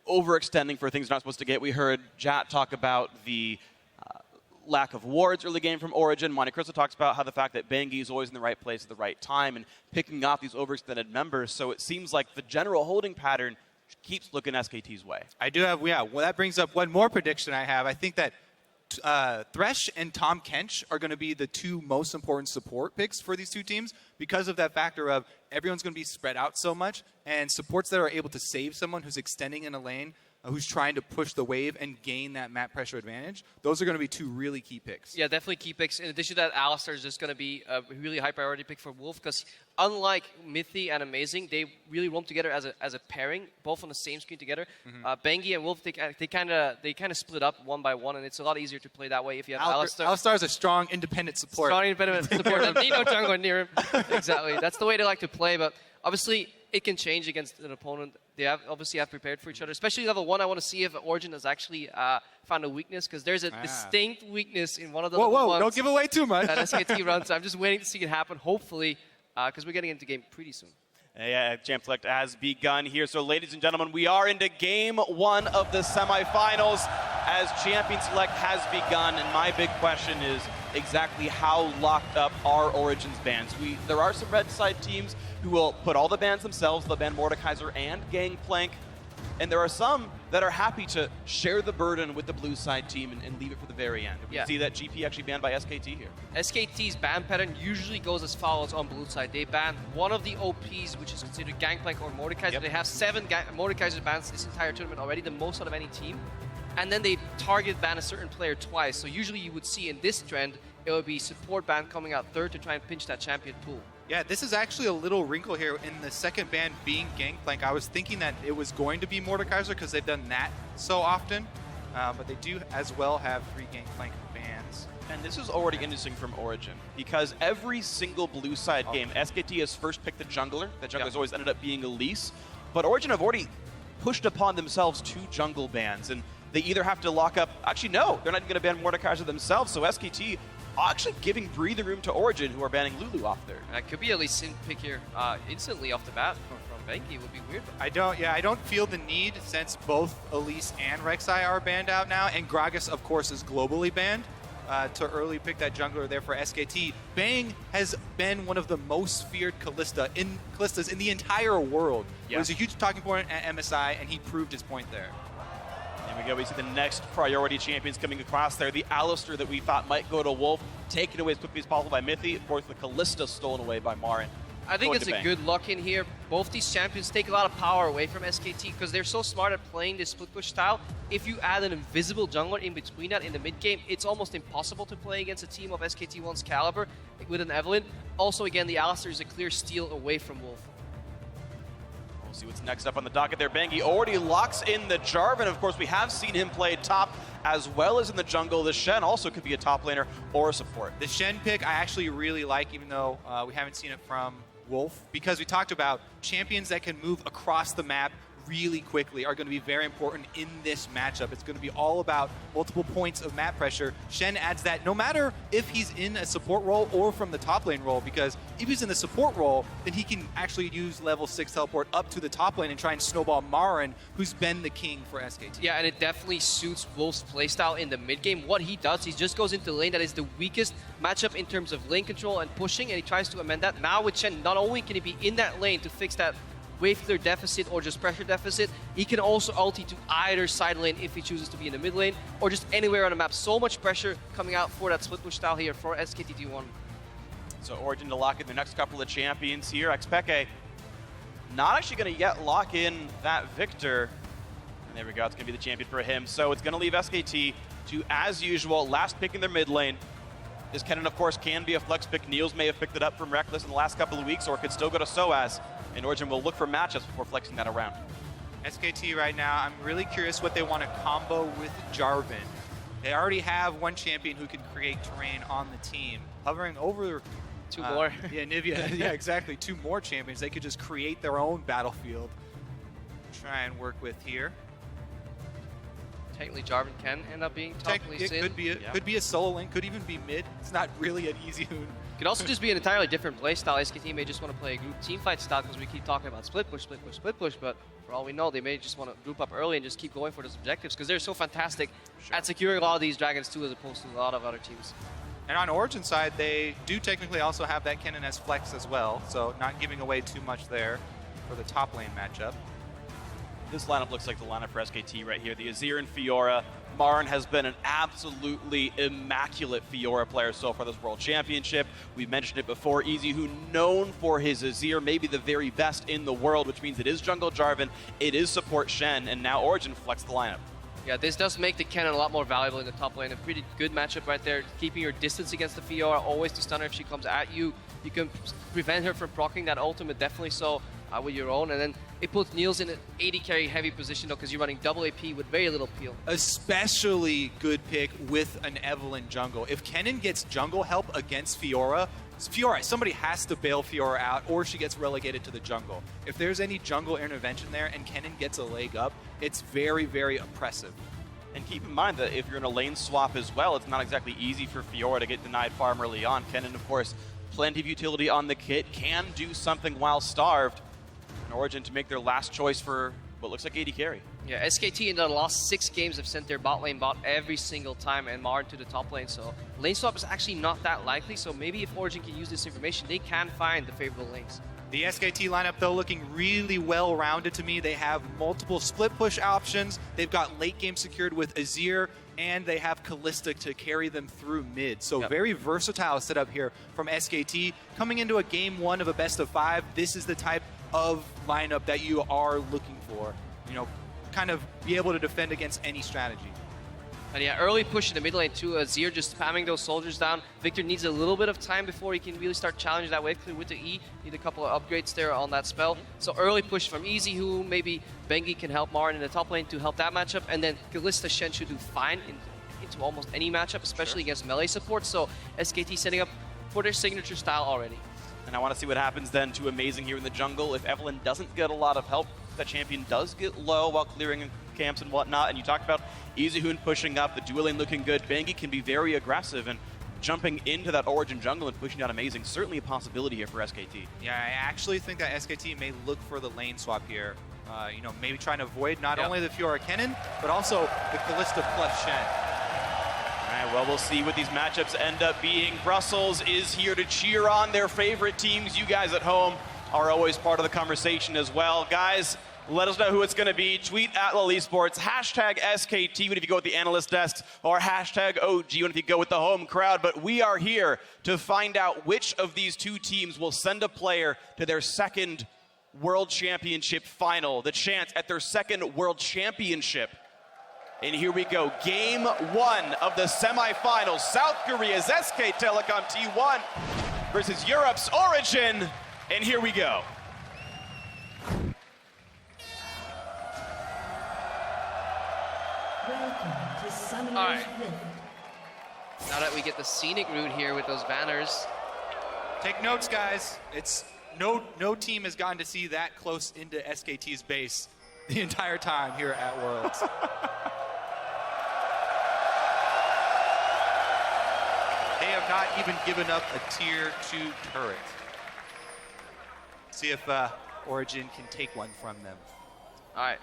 overextending for things they're not supposed to get. We heard Jat talk about the lack of wards early game from Origin. Monte Cristo talks about how the fact that Bengi is always in the right place at the right time and picking off these overextended members. So it seems like the general holding pattern keeps looking SKT's way. I do have, well, that brings up one more prediction I have. I think that Thresh and Tom Kench are going to be the two most important support picks for these two teams because of that factor of everyone's going to be spread out so much, and supports that are able to save someone who's extending in a lane, who's trying to push the wave and gain that map pressure advantage. Those are going to be two really key picks. Yeah, definitely key picks. In addition to that, Alistar is just going to be a really high priority pick for Wolf because unlike Mythy and Amazing, they really roam together as a pairing, both on the same screen together. Bengi and Wolf, they kind of split up one by one, and it's a lot easier to play that way if you have Alistar. Alistar is a strong independent support. Strong independent support. Need no jungle near him. Exactly. That's the way they like to play, but obviously it can change against an opponent. They obviously have prepared for each other. Especially level 1, I want to see if Origin has actually found a weakness, because there's a distinct weakness in one of the level ones. Don't give away too much. That SKT runs. I'm just waiting to see it happen, hopefully, because we're getting into game pretty soon. Yeah, Champ Select has begun here. So, ladies and gentlemen, we are into game 1 of the semifinals as Champion Select has begun. And my big question is exactly how locked up are Origin's bans? There are some red side teams who will put all the bans themselves. They'll ban Mordekaiser and Gangplank. And there are some that are happy to share the burden with the blue side team and leave it for the very end. We see that GP actually banned by SKT here. SKT's ban pattern usually goes as follows on blue side. They ban one of the OPs, which is considered Gangplank or Mordekaiser. They have 7 Mordekaiser bans this entire tournament already, the most out of any team. And then they target ban a certain player twice. So usually you would see in this trend, it would be support ban coming out third to try and pinch that champion pool. Yeah, this is actually a little wrinkle here in the second ban being Gangplank. I was thinking that it was going to be Mordekaiser because they've done that so often, but they do as well have 3 Gangplank bans. And this is already interesting from Origin, because every single blue side game, SKT has first picked the jungler. That jungler's always ended up being Elise, but Origin have already pushed upon themselves 2 jungle bans, and they either have to lock up, actually no, they're not even going to ban Mordekaiser themselves, so SKT actually giving breathing room to Origin, who are banning Lulu off there. That could be at least Sin pick here instantly off the bat from Bengi. Would be weird. I don't feel the need, since both Elise and Rek'Sai are banned out now, and Gragas, of course, is globally banned, to early pick that jungler there for SKT. Bang has been one of the most feared Kallistas in the entire world. It was a huge talking point at MSI, and he proved his point there. There we go. We see the next priority champions coming across there. The Alistar that we thought might go to Wolf, taken away as quickly as possible by Mithy. Of course, the Kalista stolen away by Marin. I think it's a good lock in here. Both these champions take a lot of power away from SKT because they're so smart at playing this split push style. If you add an invisible jungler in between that in the mid game, it's almost impossible to play against a team of SKT1's caliber with an Evelynn. Also, again, the Alistar is a clear steal away from Wolf. We'll see what's next up on the docket there. Bengi already locks in the Jarvan. Of course, we have seen him play top as well as in the jungle. The Shen also could be a top laner or a support. The Shen pick I actually really like, even though we haven't seen it from Wolf, because we talked about champions that can move across the map really quickly are going to be very important in this matchup. It's going to be all about multiple points of map pressure. Shen adds that no matter if he's in a support role or from the top lane role, because if he's in the support role, then he can actually use level 6 teleport up to the top lane and try and snowball Marin, who's been the king for SKT. Yeah, and it definitely suits Wolf's playstyle in the mid game. What he does, he just goes into the lane that is the weakest matchup in terms of lane control and pushing, and he tries to amend that. Now with Shen, not only can he be in that lane to fix that wave clear deficit or just pressure deficit, he can also ulti to either side lane if he chooses to be in the mid lane or just anywhere on the map. So much pressure coming out for that split push style here for SKT1. So Origin to lock in their next couple of champions here. Xpeke not actually going to yet lock in that Victor. And there we go, it's going to be the champion for him. So it's going to leave SKT to, as usual, last pick in their mid lane. This Kennen, of course, can be a flex pick. Niels may have picked it up from Rekkles in the last couple of weeks, or it could still go to Soaz. And Origin will look for matchups before flexing that around. SKT right now, I'm really curious what they want to combo with Jarvan. They already have one champion who can create terrain on the team. Hovering over... Two more. Yeah, Nivea. Yeah, exactly. 2 more champions. They could just create their own battlefield. Try and work with here. Technically, Jarvan can end up being top lane. It could be a solo lane, could even be mid. It's not really an easy hoon. Could also just be an entirely different play style. SKT may just want to play a group team fight style because we keep talking about split push, split push, split push, but for all we know, they may just want to group up early and just keep going for those objectives because they're so fantastic at securing a lot of these dragons too, as opposed to a lot of other teams. And on Origin side, they do technically also have that Kennen as flex as well, so not giving away too much there for the top lane matchup. This lineup looks like the lineup for SKT right here. The Azir and Fiora. Marin has been an absolutely immaculate Fiora player so far this World Championship. We've mentioned it before. EasyHoon known for his Azir, maybe the very best in the world, which means it is jungle Jarvan, it is support Shen, and now Origin flex the lineup. Yeah, this does make the Kennen a lot more valuable in the top lane. A pretty good matchup right there. Keeping your distance against the Fiora, always to stun her if she comes at you. You can prevent her from proccing that ultimate, definitely so with your own. And then it puts Niels in an 80 carry heavy position though, because you're running double AP with very little peel. Especially good pick with an Evelynn jungle. If Kennen gets jungle help against Fiora, somebody has to bail Fiora out or she gets relegated to the jungle. If there's any jungle intervention there and Kennen gets a leg up, it's very, very oppressive. And keep in mind that if you're in a lane swap as well, it's not exactly easy for Fiora to get denied farm early on. Kennen, of course, plenty of utility on the kit, can do something while starved. And Origen to make their last choice for what looks like AD carry. Yeah, SKT in the last 6 games have sent their bot lane bot every single time and Marin to the top lane, so lane swap is actually not that likely, so maybe if Origen can use this information, they can find the favorable lanes. The SKT lineup, though, looking really well-rounded to me. They have multiple split push options. They've got late game secured with Azir, and they have Kalista to carry them through mid. So very versatile setup here from SKT. Coming into a game 1 of a best of 5, this is the type of lineup that you are looking for. You know, kind of be able to defend against any strategy. And yeah, early push in the mid lane too. Azir just spamming those soldiers down. Victor needs a little bit of time before he can really start challenging that wave clear with the E. Need a couple of upgrades there on that spell. So early push from Easyhoon. Maybe Bengi can help Marin in the top lane to help that matchup. And then Kalista Shen should do fine into almost any matchup, especially against melee support. So SKT setting up for their signature style already. And I want to see what happens then to Amazing here in the jungle. If Evelynn doesn't get a lot of help, that champion does get low while clearing camps and whatnot. And you talked about Easyhoon pushing up, the dual lane looking good. Bengi can be very aggressive, and jumping into that Origen jungle and pushing down Amazing, certainly a possibility here for SKT. Yeah, I actually think that SKT may look for the lane swap here. You know, maybe trying to avoid not only the Fiora Kennen, but also the Kalista plus Shen. All right, well, we'll see what these matchups end up being. Brussels is here to cheer on their favorite teams. You guys at home are always part of the conversation as well. Guys, let us know who it's going to be. Tweet at LOL Esports, hashtag SKT if you go with the analyst desks, or hashtag OG if you go with the home crowd. But we are here to find out which of these two teams will send a player to their second World Championship final, the chance at their second World Championship. And here we go, game 1 of the semifinals. South Korea's SK Telecom T1 versus Europe's Origen. And here we go. All right. Now that we get the scenic route here with those banners. Take notes, guys. It's no team has gotten to see that close into SKT's base the entire time here at Worlds. They have not even given up a tier 2 turret. See if Origen can take one from them. All right.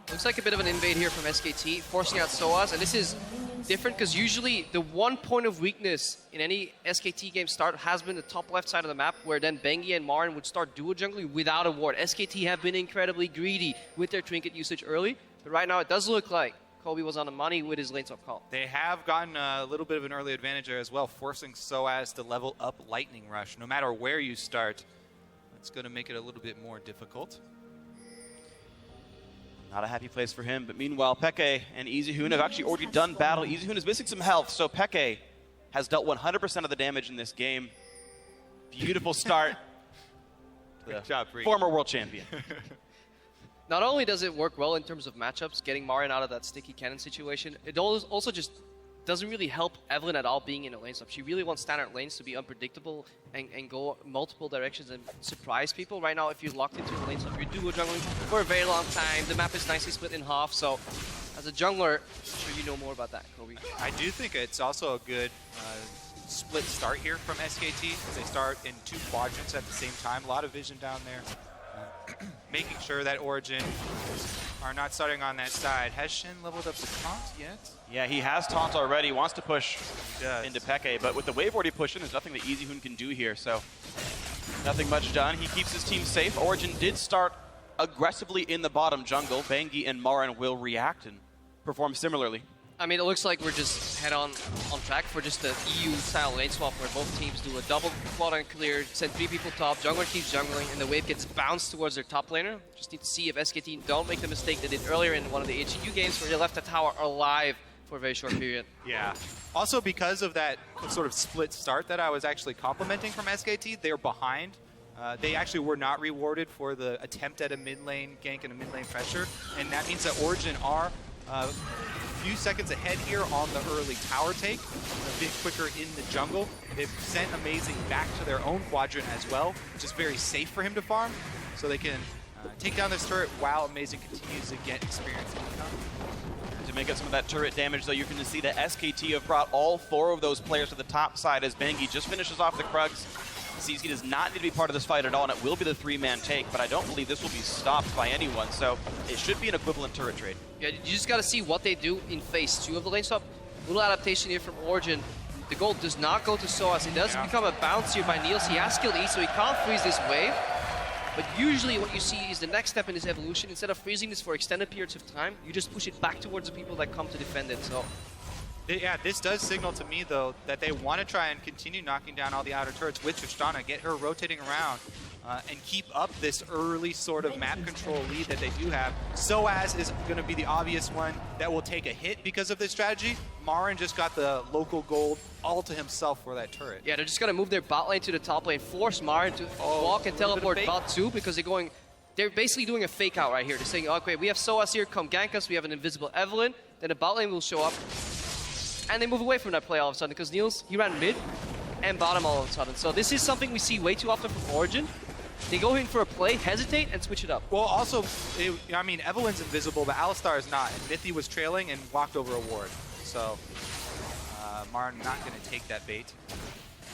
Looks like a bit of an invade here from SKT, forcing out Soaz, and this is different because usually the one point of weakness in any SKT game start has been the top left side of the map, where then Bengi and Marin would start duo jungling without a ward. SKT have been incredibly greedy with their trinket usage early, but right now it does look like Kobe was on the money with his lane swap call. They have gotten a little bit of an early advantage there as well, forcing Soaz to level up Lightning Rush. No matter where you start, it's going to make it a little bit more difficult. Not a happy place for him, but meanwhile, Peke and Easyhoon have actually already done battle. Easyhoon is missing some health, so Peke has dealt 100% of the damage in this game. Beautiful start. Good job, Bree. Former world champion. Not only does it work well in terms of matchups, getting Marin out of that sticky cannon situation, it also just doesn't really help Evelynn at all being in a lane swap. She really wants standard lanes to be unpredictable and go multiple directions and surprise people. Right now, if you're locked into a lane swap, you're duo jungling for a very long time. The map is nicely split in half, so as a jungler, I'm sure you know more about that, Kobe. I do think it's also a good split start here from SKT. They start in 2 quadrants at the same time. A lot of vision down there. Making sure that Origen are not starting on that side. Has Shen leveled up the taunt yet? Yeah, he has taunt already. Wants to push into Peke, but with the wave already pushing, there's nothing that Easyhoon can do here, so nothing much done. He keeps his team safe. Origen did start aggressively in the bottom jungle. Bengi and Marin will react and perform similarly. I mean, it looks like we're just head on track for just the EU-style lane swap where both teams do a double quadrant clear, send 3 people top, jungler keeps jungling, and the wave gets bounced towards their top laner. Just need to see if SKT don't make the mistake they did earlier in one of the HGU games where they left the tower alive for a very short period. Yeah. Also, because of that sort of split start that I was actually complimenting from SKT, they're behind They actually were not rewarded for the attempt at a mid lane gank and a mid lane pressure, and that means that Origin are a few seconds ahead here on the early tower take, a bit quicker in the jungle. They've sent Amazing back to their own quadrant as well, which is very safe for him to farm, so they can take down this turret while Amazing continues to get experience income. To make up some of that turret damage, though, you're going to see that SKT have brought all 4 of those players to the top side as Bengi just finishes off the Krugs. CZ does not need to be part of this fight at all, and it will be the 3-man take, but I don't believe this will be stopped by anyone, so it should be an equivalent turret trade. Yeah, you just got to see what they do in phase 2 of the lane swap. Little adaptation here from Origin. The gold does not go to Soaz. It does become a bounce here by Niels. He has killed E, so he can't freeze this wave. But usually what you see is the next step in his evolution, instead of freezing this for extended periods of time, you just push it back towards the people that come to defend it. So, yeah, this does signal to me, though, that they want to try and continue knocking down all the outer turrets with Tristana, get her rotating around, and keep up this early sort of map control lead that they do have. Soaz is going to be the obvious one that will take a hit because of this strategy. Marin just got the local gold all to himself for that turret. yeah, they're just going to move their bot lane to the top lane, force Marin to walk and teleport bot 2 because they're basically doing a fake out right here. They're saying, okay, we have Soaz here, come gank us, we have an invisible Evelynn, then the bot lane will show up. And they move away from that play all of a sudden because Niels, he ran mid and bottom all of a sudden. So this is something we see way too often from Origin. They go in for a play, hesitate, and switch it up. Well, also, I mean, Evelyn's invisible, but Alistar is not. And Mythi was trailing and walked over a ward. So, Marin not going to take that bait.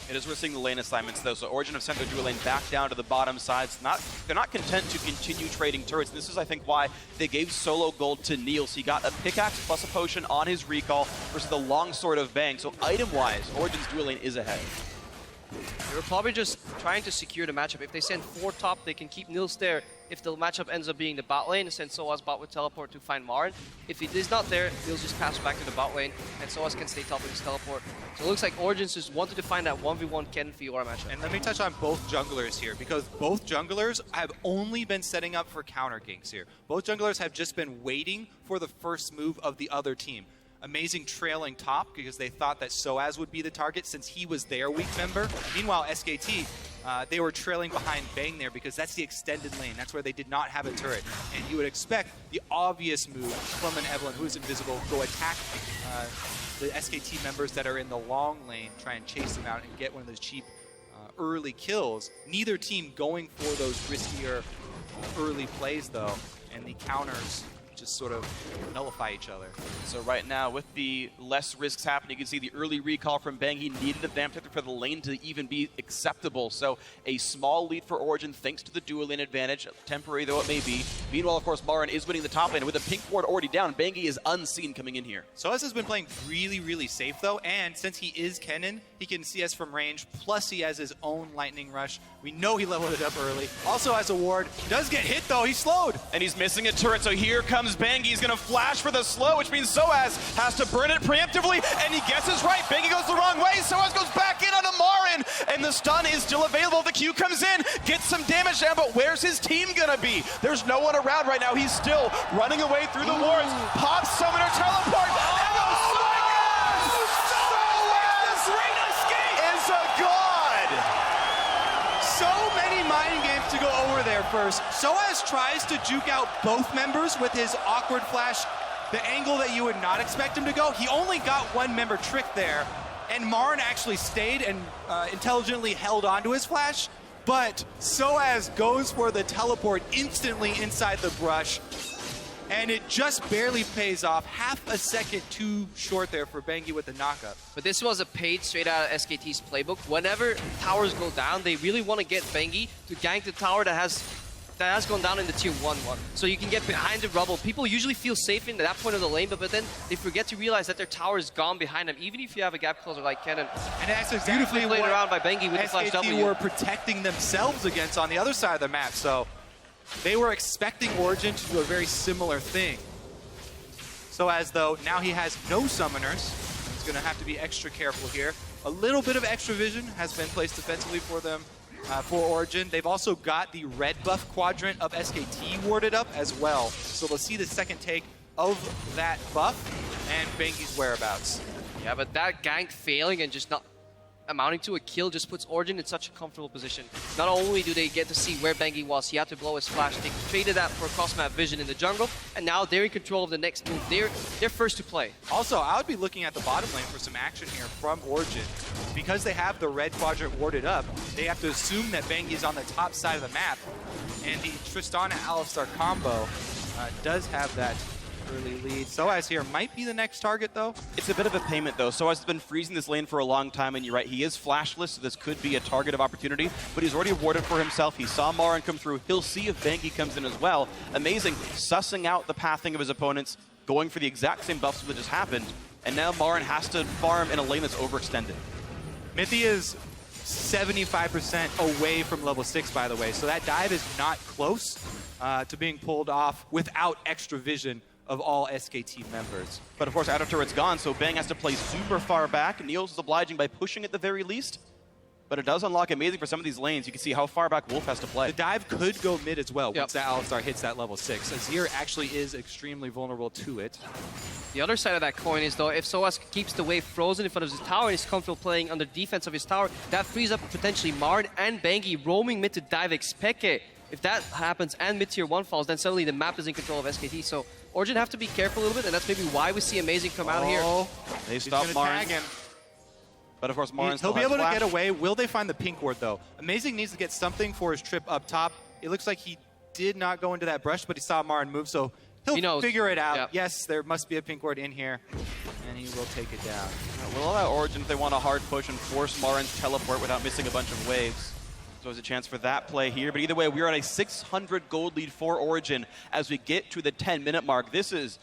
It is worth seeing the lane assignments, though. So Origin have sent their dual lane back down to the bottom sides. They're not content to continue trading turrets. This is, I think, why they gave solo gold to Niels. He got a pickaxe plus a potion on his recall versus the longsword of Bang. So item-wise, Origin's dual lane is ahead. They were probably just trying to secure the matchup. If they send 4 top, they can keep Niels there. If the matchup ends up being the bot lane, send Soaz bot with teleport to find Marin. If it is not there, Niels just pass back to the bot lane, and Soaz can stay top with his teleport. So it looks like Origins just wanted to find that 1v1 Kennen Fiora matchup. And let me touch on both junglers here, because both junglers have only been setting up for counter ganks here. Both junglers have just been waiting for the first move of the other team. Amazing trailing top because they thought that Soaz would be the target since he was their weak member. Meanwhile, SKT, they were trailing behind Bang there because that's the extended lane. That's where they did not have a turret. And you would expect the obvious move from an Evelynn who is invisible, go attack the SKT members that are in the long lane, try and chase them out and get one of those cheap early kills. Neither team going for those riskier early plays though, and the counters just sort of nullify each other. So right now, with the less risks happening, you can see the early recall from Bang. He needed a Vamp Protector for the lane to even be acceptable. So a small lead for Origin thanks to the dual lane advantage, temporary though it may be. Meanwhile, of course, Marin is winning the top lane. With a pink ward already down, Bengi is unseen coming in here. Soaz has been playing really, really safe though, and since he is Kennen, he can CS from range, plus he has his own Lightning Rush. We know he leveled it up early. Also has a ward. Does get hit though, he's slowed. And he's missing a turret, so here comes Bengi. He's going to flash for the slow, which means Soaz has to burn it preemptively, and he guesses right. Bengi goes the wrong way. Soaz goes back in onto Marin, and the stun is still available. The Q comes in, gets some damage down, but where's his team going to be? There's no one around right now. He's still running away through the wards. Pops Summoner Teleport, and the is a god! So many mind games to go over there first. Soaz tries to juke out both members with his awkward flash, the angle that you would not expect him to go. He only got one member tricked there, and Marin actually stayed and intelligently held onto his flash, but Soaz goes for the teleport instantly inside the brush, and it just barely pays off. Half a second too short there for Bengi with the knockup. But this was a paid straight out of SKT's playbook. Whenever towers go down, they really want to get Bengi to gank the tower that has gone down in the tier 1 one. So you can get behind the rubble. People usually feel safe in that point of the lane, but then they forget to realize that their tower is gone behind them, even if you have a gap closer like Kennen. And that's exactly played around by Bengi with the flash W. SKT were protecting themselves against on the other side of the map, so they were expecting Origin to do a very similar thing. So as though now he has no summoners, he's going to have to be extra careful here. A little bit of extra vision has been placed defensively for them, for Origin. They've also got the red buff quadrant of SKT warded up as well. So they'll see the second take of that buff and Bengi's whereabouts. Yeah, but that gank failing and just not amounting to a kill just puts Origin in such a comfortable position. Not only do they get to see where Bengi was, he had to blow his flash. They traded that for cross-map vision in the jungle, and now they're in control of the next move. They're first to play. Also, I would be looking at the bottom lane for some action here from Origin. Because they have the red quadrant warded up, they have to assume that Bengi's on the top side of the map, and the Tristana-Alistar combo does have that early lead. Soaz here might be the next target, though. It's a bit of a payment, though. Soaz has been freezing this lane for a long time, and you're right, he is flashless, so this could be a target of opportunity, but he's already awarded for himself. He saw Marin come through. He'll see if Bengi comes in as well. Amazing, sussing out the pathing of his opponents, going for the exact same buffs that just happened, and now Marin has to farm in a lane that's overextended. Mithy is 75% away from level 6, by the way, so that dive is not close to being pulled off without extra vision of all SKT members. But of course, outer turret's gone, so Bang has to play super far back. Niels is obliging by pushing at the very least, but it does unlock Amazing for some of these lanes. You can see how far back Wolf has to play. The dive could go mid as well once that Alistar hits that level 6. Azir actually is extremely vulnerable to it. The other side of that coin is, though, if Soaz keeps the wave frozen in front of his tower and is comfortable playing under defense of his tower, that frees up potentially Marin and Bengi roaming mid to dive Xpeke. If that happens and mid tier 1 falls, then suddenly the map is in control of SKT. So Origin have to be careful a little bit, and that's maybe why we see Amazing come out here. They stop Marin. But of course, Marin he'll be able to get away. Will they find the pink ward, though? Amazing needs to get something for his trip up top. It looks like he did not go into that brush, but he saw Marin move, so he'll figure it out. Yes, there must be a pink ward in here, and he will take it down. We'll allow Origin if they want a hard push and force Marin's teleport without missing a bunch of waves. So there's a chance for that play here. But either way, we're at a 600 gold lead for Origin as we get to the 10-minute mark. This is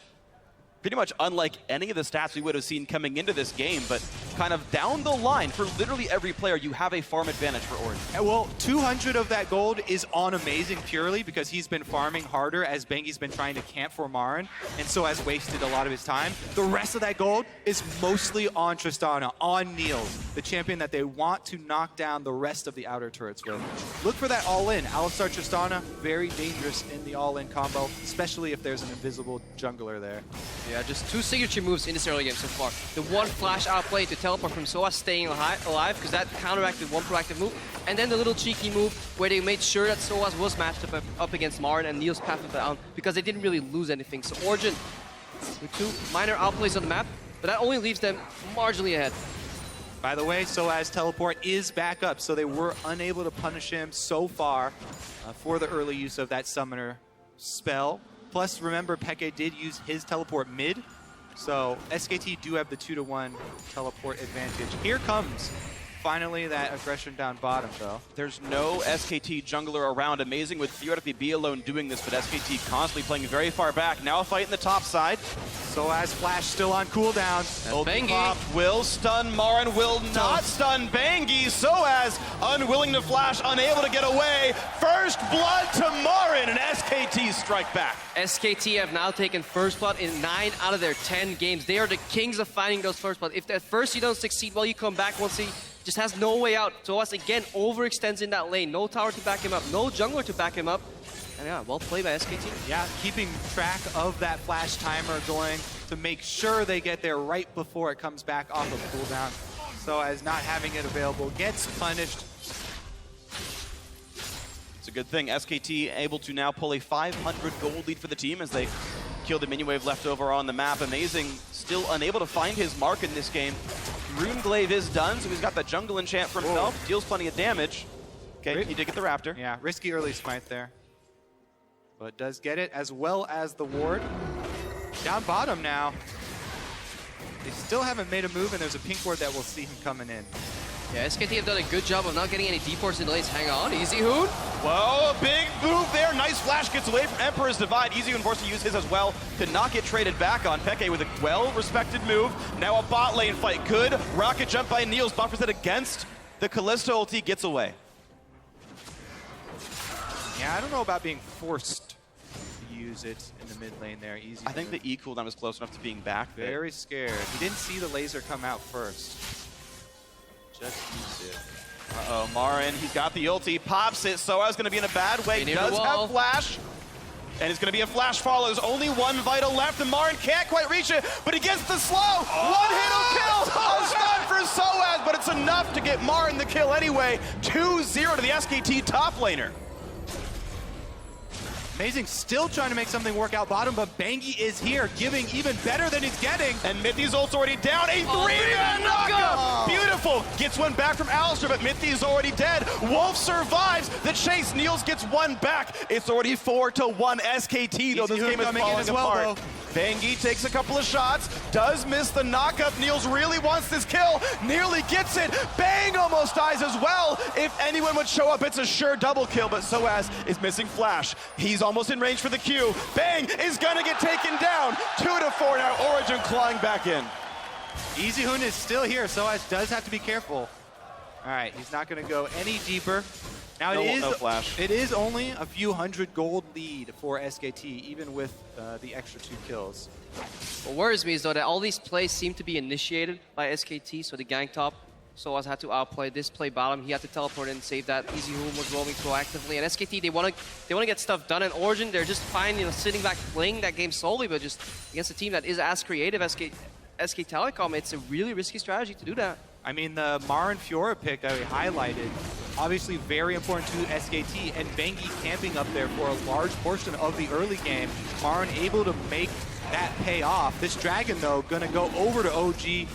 pretty much unlike any of the stats we would have seen coming into this game, but kind of down the line for literally every player, you have a farm advantage for Origin. Well, 200 of that gold is on Amazing purely because he's been farming harder as Bengi's been trying to camp for Marin, and so has wasted a lot of his time. The rest of that gold is mostly on Tristana, on Niels, the champion that they want to knock down the rest of the outer turrets with. Look for that all-in. Alistar Tristana, very dangerous in the all-in combo, especially if there's an invisible jungler there. Yeah, just 2 signature moves in this early game so far. The one flash outplay to teleport from Soaz staying alive, because that counteracted one proactive move. And then the little cheeky move where they made sure that Soaz was matched up against Marin and Niels passed down because they didn't really lose anything. So Origin with 2 minor outplays on the map, but that only leaves them marginally ahead. By the way, Soaz teleport is back up, so they were unable to punish him so far for the early use of that summoner spell. Plus, remember, Peke did use his teleport mid, so SKT do have the 2-to-1 teleport advantage. Here comes, finally, that aggression down bottom, though. There's no SKT jungler around. Amazing would theoretically be alone doing this, but SKT constantly playing very far back. Now a fight in the top side. Soaz flash still on cooldown. Bengi will stun Marin, will not stun Bengi. Soaz unwilling to flash, unable to get away. First blood to Marin, and SKT strike back. SKT have now taken first blood in 9 out of their 10 games. They are the kings of finding those first blood. If at first you don't succeed, well, you come back once he just has no way out. Soaz again overextends in that lane. No tower to back him up, no jungler to back him up. And yeah, well played by SKT. Yeah, keeping track of that flash timer going to make sure they get there right before it comes back off of cooldown. So as not having it available gets punished. It's a good thing. SKT able to now pull a 500 gold lead for the team as they kill the minion wave left over on the map. Amazing still unable to find his mark in this game. Runeglaive is done, so he's got the jungle enchant for himself. Deals plenty of damage. Okay, he did get the Raptor. Yeah, risky early smite there. But does get it, as well as the ward. Down bottom now. They still haven't made a move, and there's a pink ward that will see him coming in. Yeah, SKT have done a good job of not getting any deports in the lanes. Hang on, Easyhoon. Whoa, a big move there. Nice flash gets away from Emperor's Divide. Easyhoon forced to use his as well to not get traded back on. Peke with a well-respected move. Now a bot lane fight. Good rocket jump by Niels. Buffers it against the Kalista ulti. Gets away. Yeah, I don't know about being forced to use it in the mid lane there. Easy. I think the E cooldown was close enough to being back there. Very scared. He didn't see the laser come out first. Just used it. Uh-oh, Marin, he's got the ulti, pops it. Soaz going to be in a bad way. Does have flash. And it's going to be a flash follow. There's only one vital left, and Marin can't quite reach it, but he gets the slow. One hit will kill. A stun for Soaz, but it's enough to get Marin the kill anyway. 2-0 to the SKT top laner. Amazing, still trying to make something work out bottom, but Bengi is here, giving even better than he's getting. And Mithi's ult's already down. A three-man knockup! Beautiful! Gets one back from Alistar, but Mithi's already dead. Wolf survives the chase. Niels gets one back. It's already 4-1 SKT, though this game is falling apart. Bengi takes a couple of shots, does miss the knockup. Niels really wants this kill, nearly gets it. Bang almost dies as well. If anyone would show up, it's a sure double kill, but Soaz is missing Flash. He's almost in range for the Q. Bang is gonna get taken down. 2-4 now, Origen clawing back in. Easyhoon is still here, Soaz does have to be careful. All right, he's not gonna go any deeper. Now no flash. It is only a few hundred gold lead for SKT, even with the extra 2 kills. What worries me is though that all these plays seem to be initiated by SKT, so the gank top, Soaz had to outplay this play bottom. He had to teleport in and save that. Easyhoon was roaming proactively, and SKT they want to get stuff done. And Origen they're just fine, sitting back playing that game solely, but just against a team that is as creative as SK Telecom, it's a really risky strategy to do that. I mean, the Marin Fiora pick that we highlighted, obviously very important to SKT, and Bengi camping up there for a large portion of the early game. Marin able to make that pay off. This Dragon, though, gonna go over to OG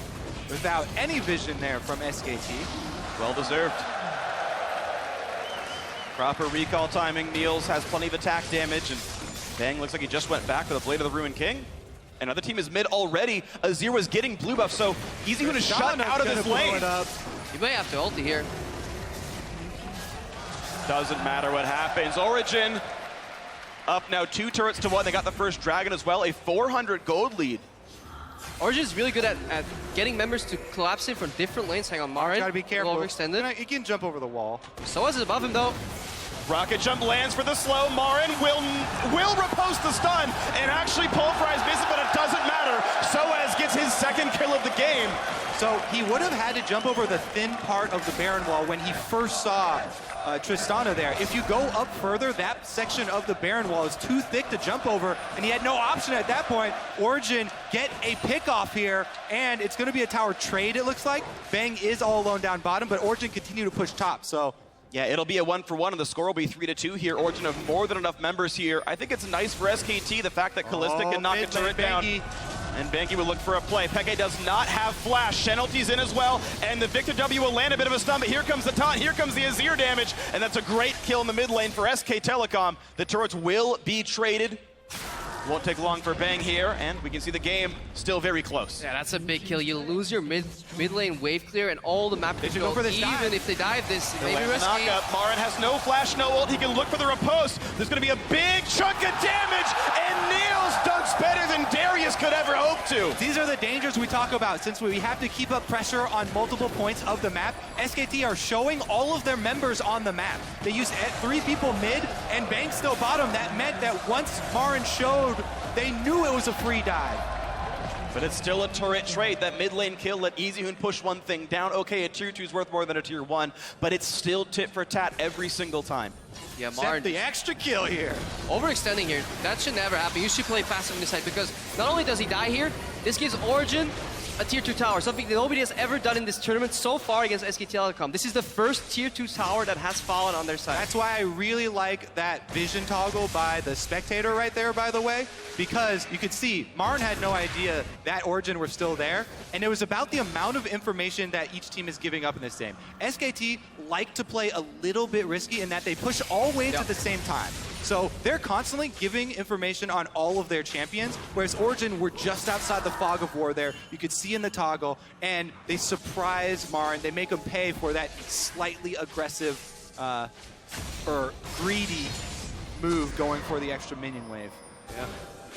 without any vision there from SKT. Well deserved. Proper recall timing. Niels has plenty of attack damage, and Bang looks like he just went back for the Blade of the Ruined King. Another team is mid already. Azir is getting blue buff, so Easyhoon is shut out of this lane. You may have to ulti here. Doesn't matter what happens. Origen up now 2 turrets to 1. They got the first Dragon as well. A 400 gold lead. Origen is really good at getting members to collapse in from different lanes. Hang on, Marin. Gotta be careful. Overextended. He can jump over the wall. Soaz is above him though. Rocket jump lands for the slow. Marin will riposte the stun and actually pulverize misses, but it doesn't matter. Soaz gets his second kill of the game. So he would have had to jump over the thin part of the Baron wall when he first saw Tristana there. If you go up further, that section of the Baron wall is too thick to jump over, and he had no option at that point. Origen get a pick off here, and it's going to be a tower trade, it looks like. Bang is all alone down bottom, but Origen continue to push top, so... Yeah, it'll be a 1-for-1, and the score will be 3-2 here. Origen have more than enough members here. I think it's nice for SKT, the fact that Kalista can knock a turret down. And Bengi will look for a play. Peke does not have flash. Shen ulti's in as well, and the Victor W will land a bit of a stun, but here comes the taunt, here comes the Azir damage, and that's a great kill in the mid lane for SK Telecom. The turrets will be traded. Won't take long for Bang here, and we can see the game still very close. Yeah, that's a big kill. You lose your mid lane wave clear, and all the map They go for this even dive. if they dive this. He'll Maybe land the risky. knockup. Marin has no flash, no ult. He can look for the riposte. There's going to be a big chunk of damage, and Niels dunks better than Darius could ever hope to. These are the dangers we talk about. Since we have to keep up pressure on multiple points of the map, SKT are showing all of their members on the map. They use 3 people mid, and Bang still bottom. That meant that once Marin showed, they knew it was a free dive. But it's still a turret trade. That mid lane kill let Easyhoon push one thing down. Okay, a tier 2 is worth more than a tier 1, but it's still tit for tat every single time. Yeah, Marin. The extra kill here. Overextending here. That should never happen. You should play passive on this side because not only does he die here, this gives Origen a tier 2 tower, something that nobody has ever done in this tournament so far against SK Telecom. This is the first tier 2 tower that has fallen on their side. That's why I really like that vision toggle by the spectator right there, by the way, because you could see Marin had no idea that Origen were still there, and it was about the amount of information that each team is giving up in this game. SKT like to play a little bit risky in that they push all waves at the same time. So they're constantly giving information on all of their champions, whereas Origen were just outside the fog of war there. You could see in the toggle, and they surprise Marin. They make him pay for that slightly aggressive or greedy move going for the extra minion wave. Yeah.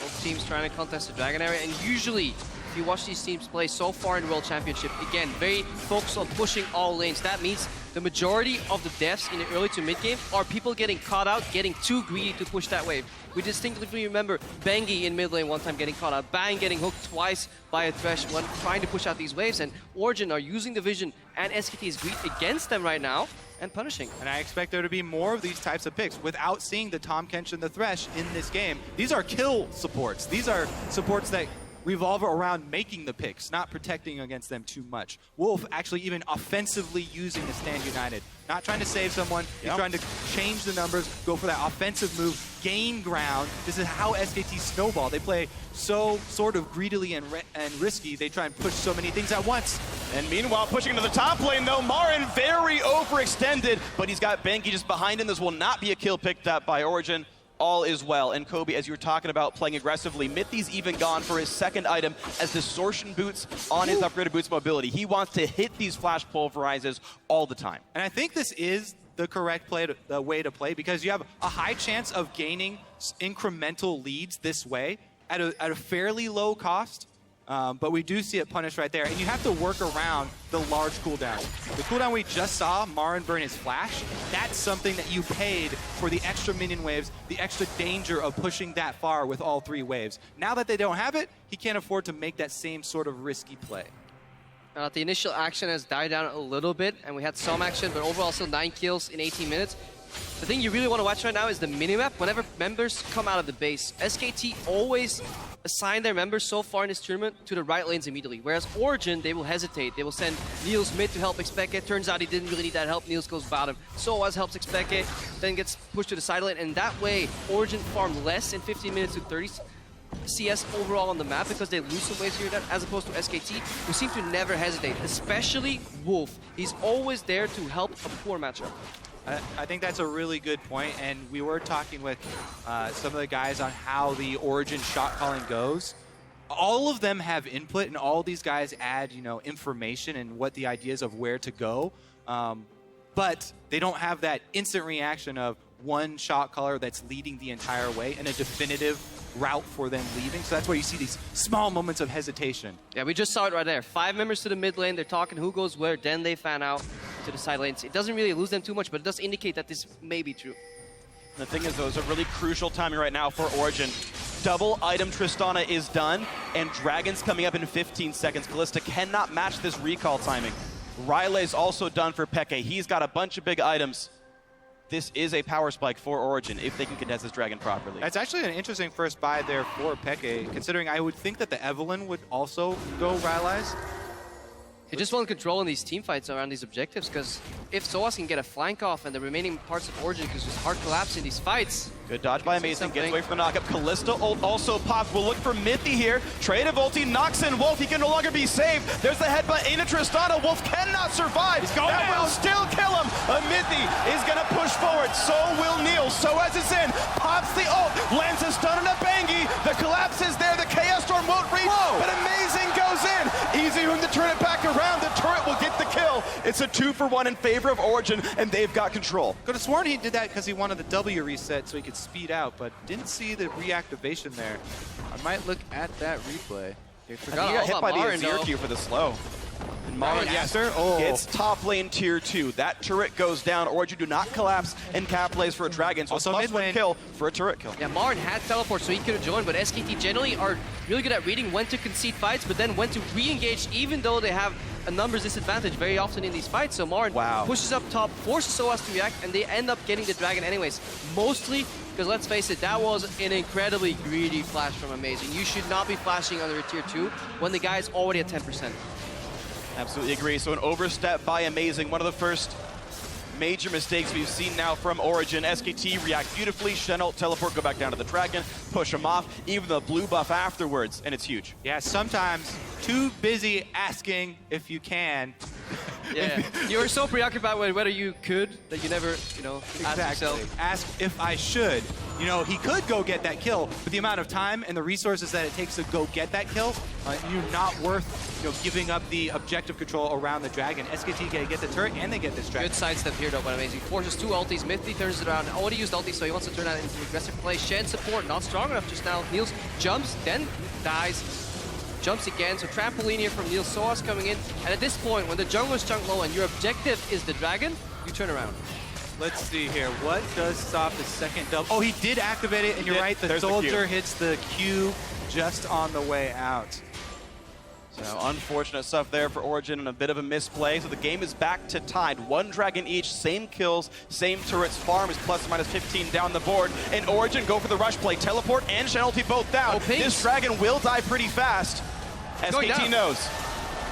Both teams trying to contest the Dragon area, and usually, if you watch these teams play so far in the World Championship, again, very focused on pushing all lanes. That means the majority of the deaths in the early to mid game are people getting caught out, getting too greedy to push that wave. We distinctly remember Bengi in mid lane one time getting caught out, Bang getting hooked twice by a Thresh when trying to push out these waves, and Origen are using the vision and SKT's greed against them right now. and punishing. And I expect there to be more of these types of picks without seeing the Tahm Kench and the Thresh in this game. These are kill supports. These are supports that revolve around making the picks, not protecting against them too much. Wolf actually even offensively using the Stand United. Not trying to save someone, he's trying to change the numbers, go for that offensive move, gain ground. This is how SKT snowball. They play so sort of greedily and risky. They try and push so many things at once. And meanwhile, pushing into the top lane, though, Marin very overextended, but he's got Bengi just behind him. This will not be a kill picked up by Origen. All is well. And Kobe, as you were talking about playing aggressively, Mithy's even gone for his second item as distortion boots on his upgraded boots mobility. He wants to hit these flash pulverizers all the time. And I think this is the correct way to play because you have a high chance of gaining incremental leads this way at a fairly low cost. But we do see it punished right there. And you have to work around the large cooldown. The cooldown we just saw, Marin burn his flash, that's something that you paid for the extra minion waves, the extra danger of pushing that far with all 3 waves. Now that they don't have it, he can't afford to make that same sort of risky play. The initial action has died down a little bit, and we had some action, but overall still 9 kills in 18 minutes. The thing you really want to watch right now is the minimap. Whenever members come out of the base, SKT always assign their members so far in this tournament to the right lanes immediately. Whereas Origen, they will hesitate. They will send Niels mid to help Xpeke. Turns out he didn't really need that help. Niels goes bottom. Soaz helps Xpeke, then gets pushed to the side lane. And that way, Origen farmed less in 15 minutes to 30 CS overall on the map because they lose some waves here and there, as opposed to SKT, who seem to never hesitate, especially Wolf. He's always there to help a poor matchup. I think that's a really good point, and we were talking with some of the guys on how the Origen shot calling goes. All of them have input, and all these guys add, information and what the ideas of where to go. But they don't have that instant reaction of one shot caller that's leading the entire way and a definitive route for them leaving. So that's why you see these small moments of hesitation. Yeah, we just saw it right there. 5 members to the mid lane. They're talking who goes where. Then they fan out to the side lanes. It doesn't really lose them too much, but it does indicate that this may be true. The thing is, though, it's a really crucial timing right now for Origen. Double item Tristana is done, and Dragon's coming up in 15 seconds. Kalista cannot match this recall timing. Riley's also done for Peke. He's got a bunch of big items. This is a power spike for Origen if they can contest this Dragon properly. That's actually an interesting first buy there for Peke, considering I would think that the Evelynn would also go Riley's. They just want control in these team fights around these objectives, because if Soaz can get a flank off and the remaining parts of Origen can just hard collapse in these fights. Good dodge by Amazing, gets away from the knockup. Kalista ult also pops. We'll look for Mithy here. Trade of ulti knocks in Wolf. He can no longer be saved. There's the headbutt into Tristana. Wolf cannot survive. That will still kill him. Mithy is going to push forward. So will Niels. Soaz is in. Pops the ult. Lands a stun on a Bengi. The collapse is there. The Chaos Storm won't reach. But Amazing goes in. Easy room to turn it back around. The turret will get the kill. It's a 2-for-1 in favor of Origen, and they've got control. Could have sworn he did that because he wanted the W reset so he could speed out, but didn't see the reactivation there. I might look at that replay. He got hit by the Azir Q for the slow. And Marin gets top lane tier 2. That turret goes down. Origen do not collapse and cap plays for a Dragon. So also plus 1 kill for a turret kill. Yeah, Marin had teleport, so he could have joined, but SKT generally are really good at reading when to concede fights, but then when to re-engage, even though they have a numbers disadvantage very often in these fights. So Marin pushes up top, forces Soaz to react, and they end up getting the Dragon anyways. Mostly because, let's face it, that was an incredibly greedy flash from Amazing. You should not be flashing under a tier 2 when the guy is already at 10%. Absolutely agree. So an overstep by Amazing. One of the first major mistakes we've seen now from Origen. SKT react beautifully. Shen ult, teleport, go back down to the Dragon, push him off, even the blue buff afterwards, and it's huge. Yeah, sometimes too busy asking if you can. Yeah, you were so preoccupied with whether you could that you never, ask yourself. Ask if I should. He could go get that kill, but the amount of time and the resources that it takes to go get that kill, you're not worth giving up the objective control around the Dragon. SKT get the turret and they get this Dragon. Good sidestep here though, but Amazing. Forces 2 ultis, Mithy turns it around. Already used ulti, so he wants to turn that into aggressive play. Shen support, not strong enough just now. Niels jumps, then dies. Jumps again, so trampoline here from Niels. Soaz coming in, and at this point, when the jungler's chunk low and your objective is the Dragon, you turn around. Let's see here. What does stop the second double? Oh, he did activate it, and you're right. The soldier hits the Q just on the way out. So unfortunate stuff there for Origen and a bit of a misplay. So the game is back to tied. 1 dragon each, same kills, same turrets. Farm is plus or minus 15 down the board. And Origen go for the rush play. Teleport and Shenalty both down. This dragon will die pretty fast. SKT knows.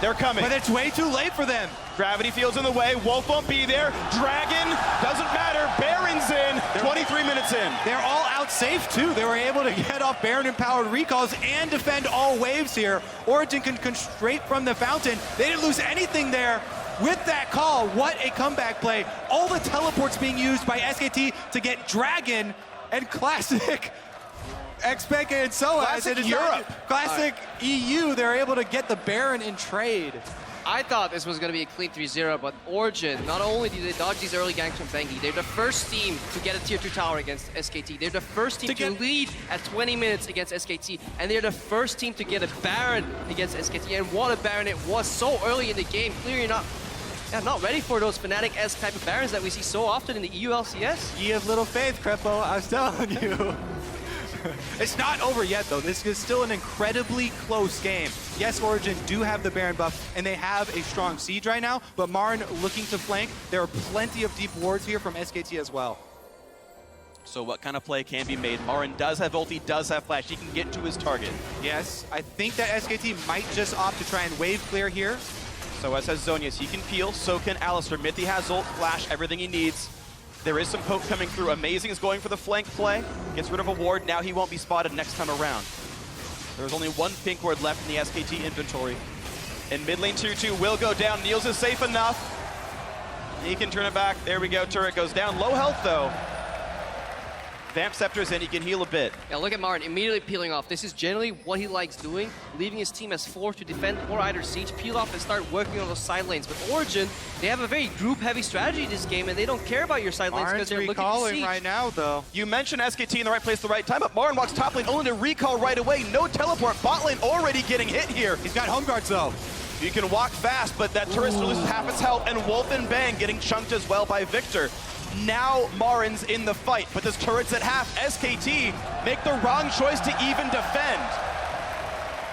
They're coming. But it's way too late for them. Gravity field's in the way. Wolf won't be there. Dragon doesn't matter. Baron's in. 23 minutes in. They're all out safe too. They were able to get off Baron-empowered recalls and defend all waves here. Origen can straight from the fountain. They didn't lose anything there with that call. What a comeback play. All the teleports being used by SKT to get Dragon and Classic Xpeke and Soaz. Classic Europe. Classic EU. They're able to get the Baron in trade. I thought this was going to be a clean 3-0, but Origen, not only did they dodge these early ganks from Bengi, they're the first team to get a tier 2 tower against SKT. They're the first team to lead at 20 minutes against SKT, and they're the first team to get a Baron against SKT. And what a Baron it was so early in the game. Clearly not ready for those Fnatic-esque type of Barons that we see so often in the EU LCS. Ye have little faith, Krepo. I was telling you. It's not over yet, though. This is still an incredibly close game. Yes, Origen do have the Baron buff, and they have a strong siege right now, but Marin looking to flank. There are plenty of deep wards here from SKT as well. So what kind of play can be made? Marin does have ulti, does have flash. He can get to his target. Yes, I think that SKT might just opt to try and wave clear here. So as has Zhonya's, he can peel, so can Alistar. Mithy has ult, flash, everything he needs. There is some poke coming through. Amazing is going for the flank play. Gets rid of a ward. Now he won't be spotted next time around. There's only 1 pink ward left in the SKT inventory. And mid lane tier 2 will go down. Niels is safe enough. He can turn it back. There we go. Turret goes down. Low health though. Vamp Scepter's in. He can heal a bit. Yeah, look at Marin immediately peeling off. This is generally what he likes doing, leaving his team as 4 to defend or either siege, peel off and start working on those side lanes. But Origen, they have a very group-heavy strategy this game, and they don't care about your side lanes because they're looking to siege. right now, though. You mentioned SKT in the right place at the right time, but Marin walks top lane only to recall right away. No teleport. Bot lane already getting hit here. He's got home guards, though. You can walk fast, but that turret still loses half its health, and Wolf and Bang getting chunked as well by Victor. Now Marin's in the fight, but this turret's at half. SKT make the wrong choice to even defend.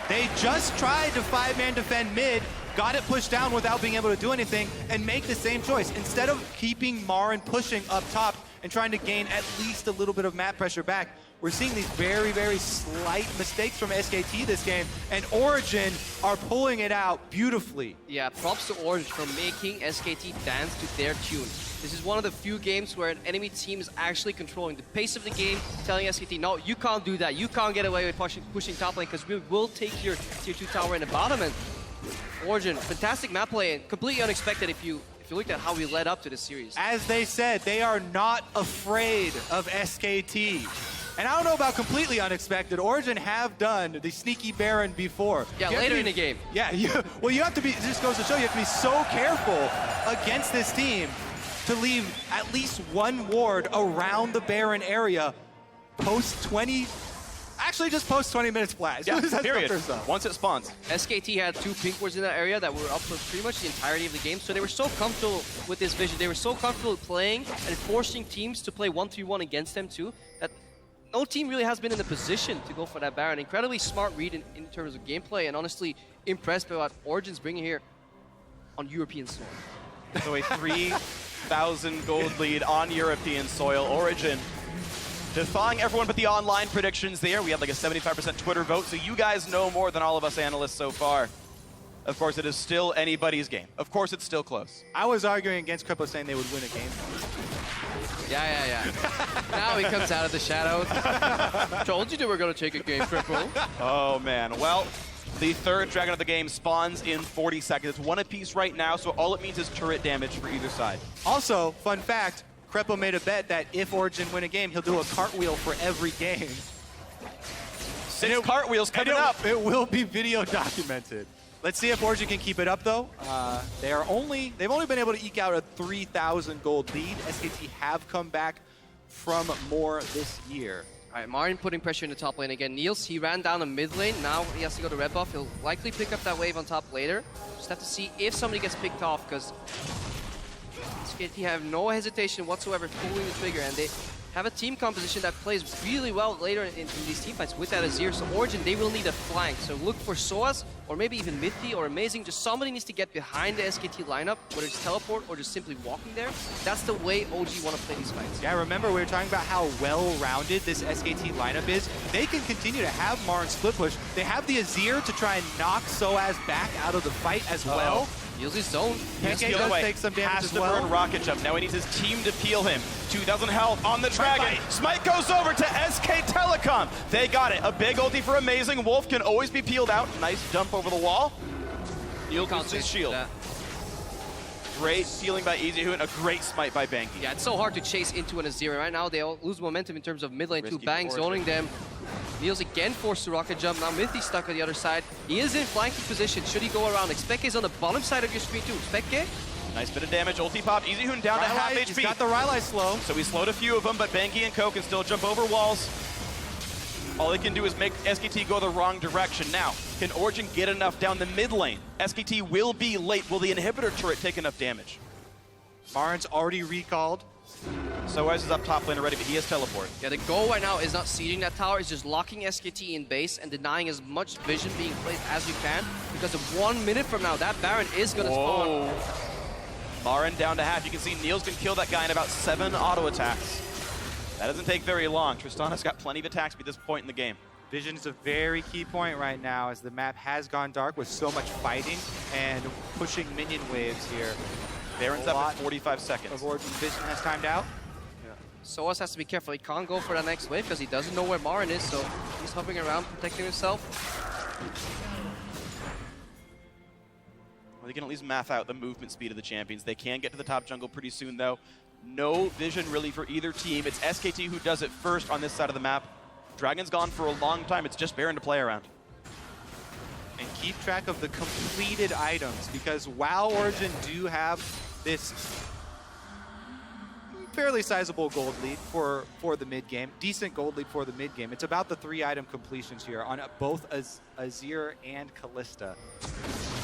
They just tried to 5-man defend mid, got it pushed down without being able to do anything, and make the same choice. Instead of keeping Marin pushing up top and trying to gain at least a little bit of map pressure back, we're seeing these very, very slight mistakes from SKT this game, and Origen are pulling it out beautifully. Yeah, props to Origen for making SKT dance to their tune. This is one of the few games where an enemy team is actually controlling the pace of the game, telling SKT, no, you can't do that. You can't get away with pushing top lane because we will take your tier 2 tower in the bottom. And Origen, fantastic map play and completely unexpected if you looked at how we led up to this series. As they said, they are not afraid of SKT. And I don't know about completely unexpected. Origen have done the sneaky Baron before. Yeah, later in the game. Yeah, you have to be, it just goes to show you have to be so careful against this team to leave at least 1 ward around the Baron area post 20, actually just post 20 minutes flat. Yeah, period. Once it spawns. SKT had 2 pink wards in that area that were up for pretty much the entirety of the game, so they were so comfortable with this vision. They were so comfortable playing and forcing teams to play 1-3-1 against them too, that no team really has been in the position to go for that Baron. Incredibly smart read in terms of gameplay, and honestly impressed by what Origen's bringing here on European soil. So a 3,000 gold lead on European soil. Origen defying everyone but the online predictions there. We had like a 75% Twitter vote, so you guys know more than all of us analysts so far. Of course, it is still anybody's game. Of course, it's still close. I was arguing against Krepo saying they would win a game. Yeah. Now he comes out of the shadows. Told you they were going to take a game, Krepo. Oh, man. Well, the 3rd Dragon of the game spawns in 40 seconds. It's 1 apiece right now, so all it means is turret damage for either side. Also, fun fact, Krepo made a bet that if Origen win a game, he'll do a cartwheel for every game. 6 cartwheels coming up. It will be video documented. Let's see if Origen can keep it up, though. They've only been able to eke out a 3,000 gold lead. SKT have come back from more this year. All right, Marin putting pressure in the top lane again. Niels, he ran down the mid lane. Now he has to go to red buff. He'll likely pick up that wave on top later. Just have to see if somebody gets picked off, because SKT have no hesitation whatsoever pulling the trigger, and have a team composition that plays really well later in these teamfights with that Azir. So Origin, they will need a flank. So look for Soaz, or maybe even Mithy or Amazing. Just somebody needs to get behind the SKT lineup, whether it's teleport or just simply walking there. That's the way OG want to play these fights. Yeah, remember we were talking about how well-rounded this SKT lineup is. They can continue to have Mar and split push. They have the Azir to try and knock Soaz back out of the fight as well. Heals his zone. Peke does take some damage has as to well. burn Rocket Jump. Now he needs his team to peel him. 2,000 health on the Dragon. Smite goes over to SK Telecom. They got it. A big ulti for Amazing. Wolf can always be peeled out. Nice jump over the wall. Neil loses his shield. Great stealing by EasyHoon. A great smite by Banky. Yeah, it's so hard to chase into an Azir. Right now, they all lose momentum in terms of mid lane. 2 Bang zoning them. Niels again forced to rocket jump. Now Mithy stuck on the other side. He is in flanking position. Should he go around? Xpeke is on the bottom side of your screen too. Xpeke. Nice bit of damage. Ulti pop. EasyHoon down to half HP. He's got the Rylai slow. So he slowed a few of them, but Banky and Co can still jump over walls. All they can do is make SKT go the wrong direction. Now, can Origin get enough down the mid lane? SKT will be late. Will the inhibitor turret take enough damage? Marin's already recalled. Soaz is up top lane already, but he has teleport. Yeah, the goal right now is not sieging that tower. It's just locking SKT in base and denying as much vision being placed as you can. Because of 1 minute from now, that Baron is going to spawn. Marin down to half. You can see Niels can kill that guy in about 7 auto attacks. That doesn't take very long. Tristana's got plenty of attack speed at this point in the game. Vision is a very key point right now as the map has gone dark with so much fighting and pushing minion waves here. Baron's up in 45 seconds. Of Origin Vision has timed out. Soaz has to be careful. He can't go for that next wave because he doesn't know where Marin is, so he's hopping around, protecting himself. Well, they can at least math out the movement speed of the champions. They can get to the top jungle pretty soon, though. No vision really for either team. It's SKT who does it first on this side of the map. Dragon's gone for a long time. It's just Baron to play around. And keep track of the completed items, because while Origin do have this fairly sizable gold lead for the mid game, decent gold lead for the mid game, it's about the 3 item completions here on both Azir and Kalista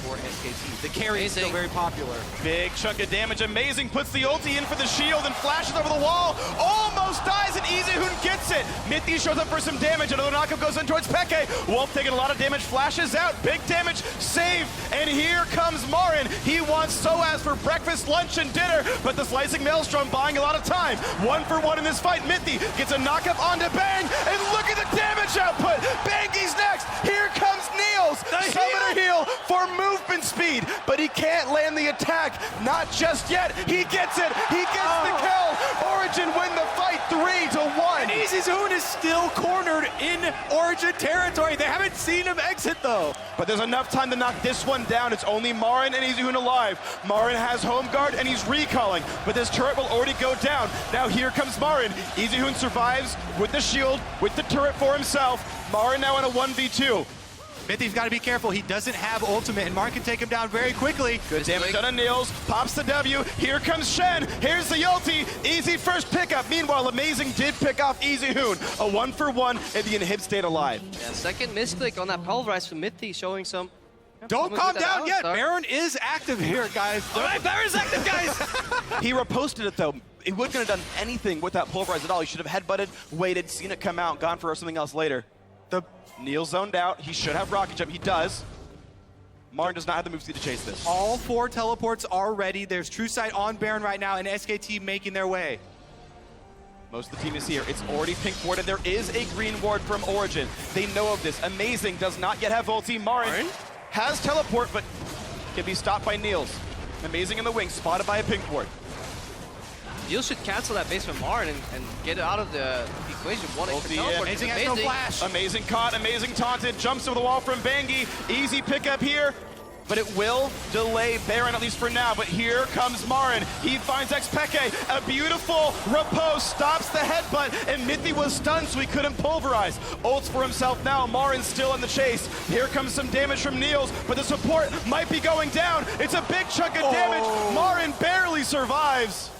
for SKT. The carry is still very popular. Big chunk of damage. Amazing puts the ulti in for the shield and flashes over the wall. Almost dies, and EasyHoon gets it. Mithy shows up for some damage. Another knockup goes in towards Peke. Wolf taking a lot of damage, flashes out. Big damage, save. And here comes Marin. He wants Soaz for breakfast, lunch, and dinner, but the Slicing Maelstrom buying a lot of time. 1 for 1 in this fight. Mithy gets a knockup onto Bang, and look at the damage output. Bangy's next. Here comes Niels. Summoner heal for movement speed, but he can't land the attack. Not just yet. He gets it. He gets the kill. Origin win the fight 3-1. And EasyHoon is still cornered in Origin territory. They haven't seen him exit, though. But there's enough time to knock this one down. It's only Marin and EasyHoon alive. Marin has home guard and he's recalling, but this turret will already go down. Now here comes Marin. EasyHoon survives with the shield, with the turret for himself. Marin now in a 1v2. Mithy's got to be careful. He doesn't have ultimate, and Marin can take him down very quickly. Good damage done on Niels. Pops the W. Here comes Shen. Here's the ulti. Easy first pickup. Meanwhile, Amazing did pick off EasyHoon. A 1 for 1, and the inhib stayed alive. Yeah, second misclick on that pulverize from Mithy, showing some. Don't calm down yet. Baron is active here, guys. All right, Baron's active, guys. He reposted it, though. He wouldn't have done anything with that pulverize at all. He should have headbutted, waited, seen it come out, gone for something else later. Neil zoned out. He should have rocket jump. He does. Marin does not have the move speed to chase this. All 4 teleports are ready. There's True Sight on Baron right now, and SKT making their way. Most of the team is here. It's already pink warded. There is a green ward from Origin. They know of this. Amazing does not yet have ulti. Marin has teleport, but can be stopped by Niels. Amazing in the wing, spotted by a pink ward. Niels should cancel that base from Marin and get it out of the equation. One extra teleport. Amazing has no flash. Amazing caught, Amazing taunted, jumps over the wall from Bangy. Easy pickup here, but it will delay Baron, at least for now. But here comes Marin. He finds Xpeke. A beautiful repose, stops the headbutt, and Mithy was stunned, so he couldn't pulverize. Ults for himself now. Marin's still in the chase. Here comes some damage from Niels, but the support might be going down. It's a big chunk of damage. Marin barely survives.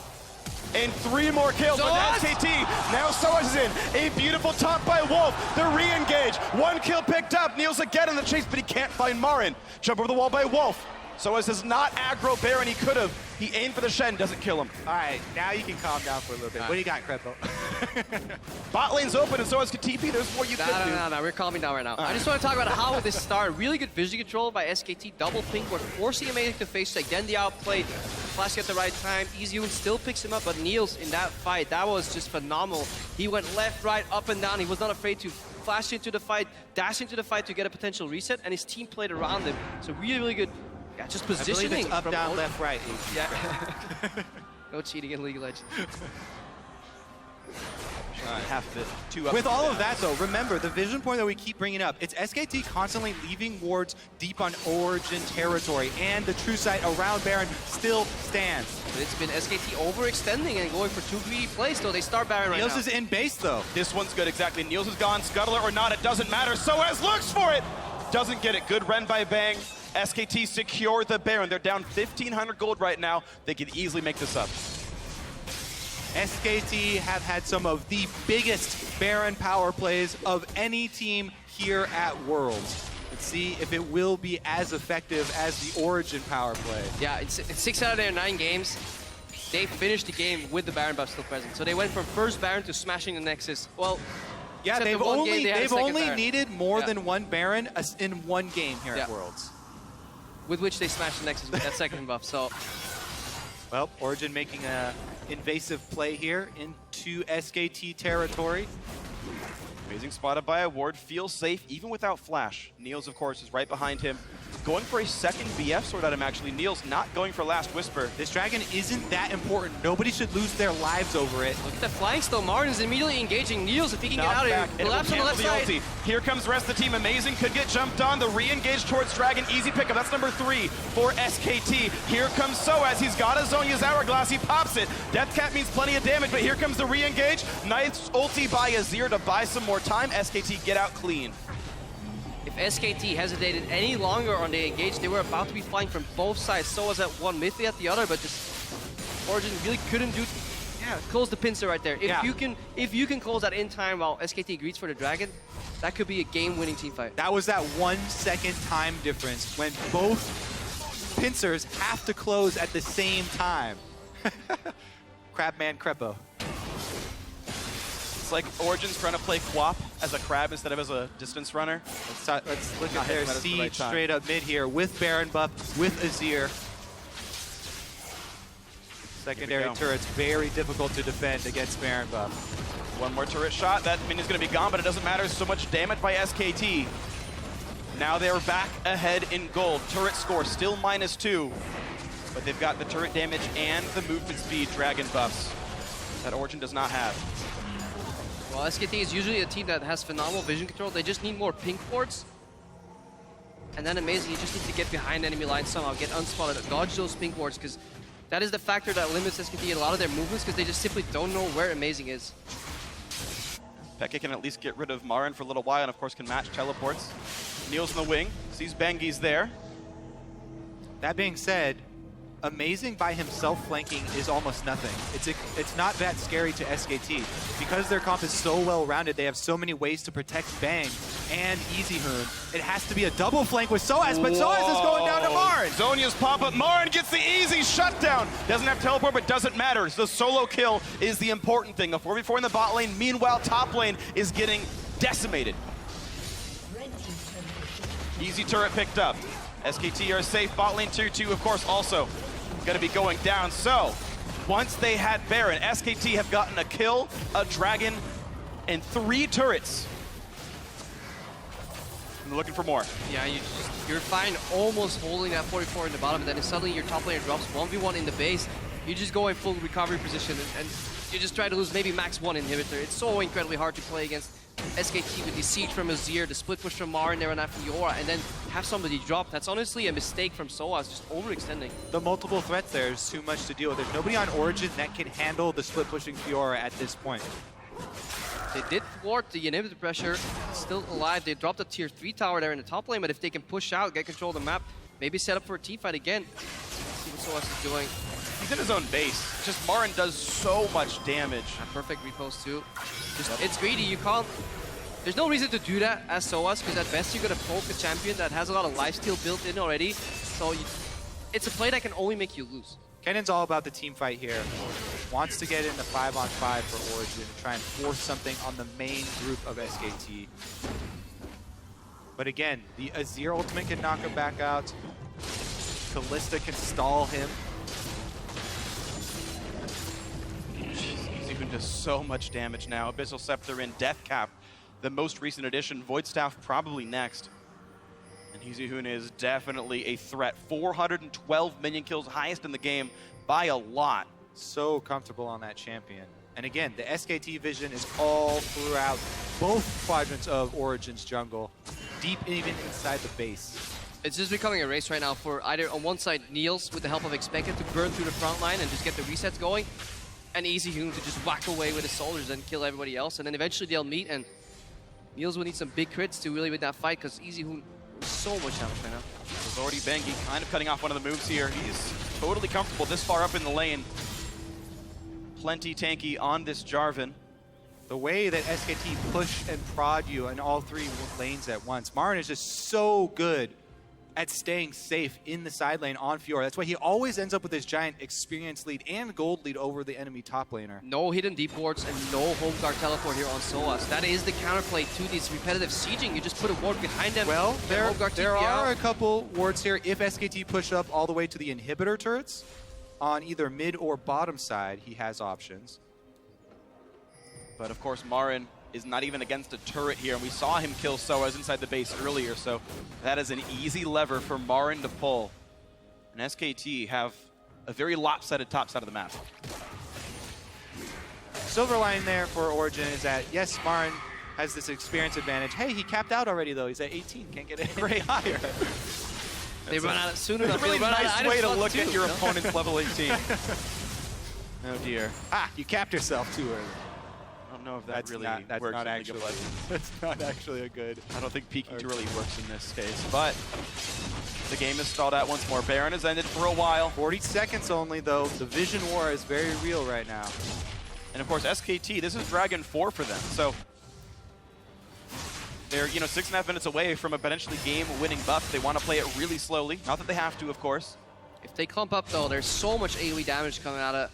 And 3 more kills with SKT. Now Soaz is in. A beautiful taunt by Wolf. The re-engage. 1 kill picked up. Niels again in the chase, but he can't find Marin. Jump over the wall by Wolf. Soaz does not aggro Baron. He could have. He aimed for the Shen, doesn't kill him. All right, now you can calm down for a little bit. What do you got, Crepo? Bot lane's open and Soaz could TP. There's more you could do. No, we're calming down right now. I just want to talk about how this started. Really good vision control by SKT. Double pink. We're forcing Amazing to face check. Then the outplay. Flash at the right time. EasyHoon still picks him up, but Niels in that fight, that was just phenomenal. He went left, right, up and down. He was not afraid to flash into the fight, dash into the fight to get a potential reset, and his team played around him. So really, really good. Yeah, just positioning. I believe it's up, from down, left, right. Yeah. No cheating in League of Legends. Half of it. Two up. With all of that, though, remember the vision point that we keep bringing up. It's SKT constantly leaving wards deep on Origin territory, and the true sight around Baron still stands. But it's been SKT overextending and going for too greedy plays, though they start Baron right now. Niels is in base, though. This one's good, exactly. Niels is gone, Scuttler or not, it doesn't matter. Soaz looks for it! Doesn't get it. Good Ren by Bang. SKT secure the Baron. They're down 1,500 gold right now. They could easily make this up. SKT have had some of the biggest Baron power plays of any team here at Worlds. Let's see if it will be as effective as the Origin power play. Yeah, it's 6 out of their 9 games. They finished the game with the Baron buff still present. So they went from first Baron to smashing the Nexus. Well, yeah, they've only Baron. needed more than one Baron in one game here at Yeah. Worlds. With which they smashed the Nexus with that second buff. So, well, Origin making a invasive play here into SKT territory. Amazing spotted by a ward. Feels safe even without flash. Niels, of course, is right behind him. Going for a second BF sword at him, actually. Niels not going for Last Whisper. This dragon isn't that important. Nobody should lose their lives over it. look at the flanks though. Martin's immediately engaging Niels if he can get out of here. And Collapse on the left side. ulti. Here comes the rest of the team. Amazing could get jumped on. The re-engage towards Dragon. Easy pickup. That's number 3 for SKT. Here comes Soaz. He's got a Zhonya's Hourglass. He pops it. Deathcat means plenty of damage, but here comes the re-engage. Nice ulti by Azir to buy some more time. SKT get out clean. If SKT hesitated any longer on the engage, they were about to be flying from both sides. Soaz at one, Mythy at the other, but just Origin really couldn't do. Yeah, close the pincer right there. If you can close that in time while SKT greets for the dragon, that could be a game-winning team fight. That was that 1 second time difference when both pincers have to close at the same time. Crabman Crepo. It's like Origin's trying to play Quap as a crab instead of as a distance runner. Let's look at their siege straight up mid here with Baron buff, with Azir. Secondary turret's very difficult to defend against Baron buff. One more turret shot. That minion's going to be gone, but it doesn't matter. So much damage by SKT. Now they're back ahead in gold. Turret score still -2, but they've got the turret damage and the movement speed dragon buffs that Origin does not have. Well, SKT is usually a team that has phenomenal vision control. They just need more pink wards. And then Amazing, you just need to get behind enemy lines somehow, get unspotted, dodge those pink wards, because that is the factor that limits SKT in a lot of their movements, because they just simply don't know where Amazing is. Peke can at least get rid of Marin for a little while, and of course can match teleports. Niels in the wing, sees Bengi's there. That being said, Amazing by himself flanking is almost nothing. It's not that scary to SKT. Because their comp is so well-rounded, they have so many ways to protect Bang and EasyHoon. It has to be a double flank with Soaz, but Soaz is going down to Marin. Zhonya's pop-up. Marin gets the easy shutdown. Doesn't have teleport, but doesn't matter. The solo kill is the important thing. A 4v4 in the bot lane. Meanwhile, top lane is getting decimated. Easy turret picked up. SKT are safe. Bot lane tier 2, of course, also going to be going down. So, once they had Baron, SKT have gotten a kill, a dragon, and 3 turrets. And they're looking for more. Yeah, you're fine almost holding that 44 in the bottom, and then suddenly your top laner drops 1v1 in the base. You just go in full recovery position, and you just try to lose maybe max 1 inhibitor. It's so incredibly hard to play against SKT with the siege from Azir, the split push from Marin there and after Yora, and then have somebody drop. That's honestly a mistake from Soaz, just overextending. The multiple threats there is too much to deal with. There's nobody on Origin that can handle the split pushing Fiora at this point. They did thwart the inhibitor pressure, still alive. They dropped a tier 3 tower there in the top lane, but if they can push out, get control of the map, maybe set up for a team fight again. Let's see what Soaz is doing. He's in his own base. Just Marin does so much damage. A perfect repost too. It's greedy. You can't. There's no reason to do that as Soaz, because at best you're gonna poke a champion that has a lot of lifesteal built in already. So it's a play that can only make you lose. Kennen's all about the team fight here. Wants to get in the 5-on-5 for Origin and try and force something on the main group of SKT. But again, the Azir ultimate can knock him back out. Kalista can stall him. Easyhoon does so much damage now. Abyssal Scepter in, Death Cap, the most recent addition. Void Staff probably next. And Easyhoon is definitely a threat. 412 minion kills, highest in the game by a lot. So comfortable on that champion. And again, the SKT vision is all throughout both quadrants of Origin's jungle, deep even inside the base. It's just becoming a race right now for either on one side Niels with the help of Expected to burn through the front line and just get the resets going, and Easyhoon to just whack away with his soldiers and kill everybody else, and then eventually they'll meet, and Niels will need some big crits to really win that fight because Easyhoon is so much damage right now. There's already Bengi kind of cutting off one of the moves here. He's totally comfortable this far up in the lane. Plenty tanky on this Jarvan. The way that SKT push and prod you in all three lanes at once. Marin is just so good at staying safe in the side lane on Fiora. That's why he always ends up with this giant experience lead and gold lead over the enemy top laner. No hidden deep wards and no home guard teleport here on Soaz. That is the counterplay to this repetitive sieging. You just put a ward behind them. Well, there are out. a couple wards here if SKT push up all the way to the inhibitor turrets. On either mid or bottom side, he has options. But of course, Marin is not even against a turret here, and we saw him kill Soaz inside the base earlier, so that is an easy lever for Marin to pull. And SKT have a very lopsided top side of the map. Silver line there for Origin is that, yes, Marin has this experience advantage. Hey, he capped out already, though. He's at 18, can't get any higher. They run out soon enough. It's a really nice way to look at your no? opponent's level 18. Oh dear. Ah, you capped yourself too early. I don't know if that really works not in League actually, of Legends. That's not actually a good. I don't think peeking too early works in this case, but the game is stalled out once more. Baron has ended for a while. 40 seconds only, though. The vision war is very real right now. And of course, SKT, this is Dragon 4 for them, so they're 6.5 minutes away from a potentially game-winning buff. They want to play it really slowly. Not that they have to, of course. If they clump up, though, there's so much AoE damage coming out of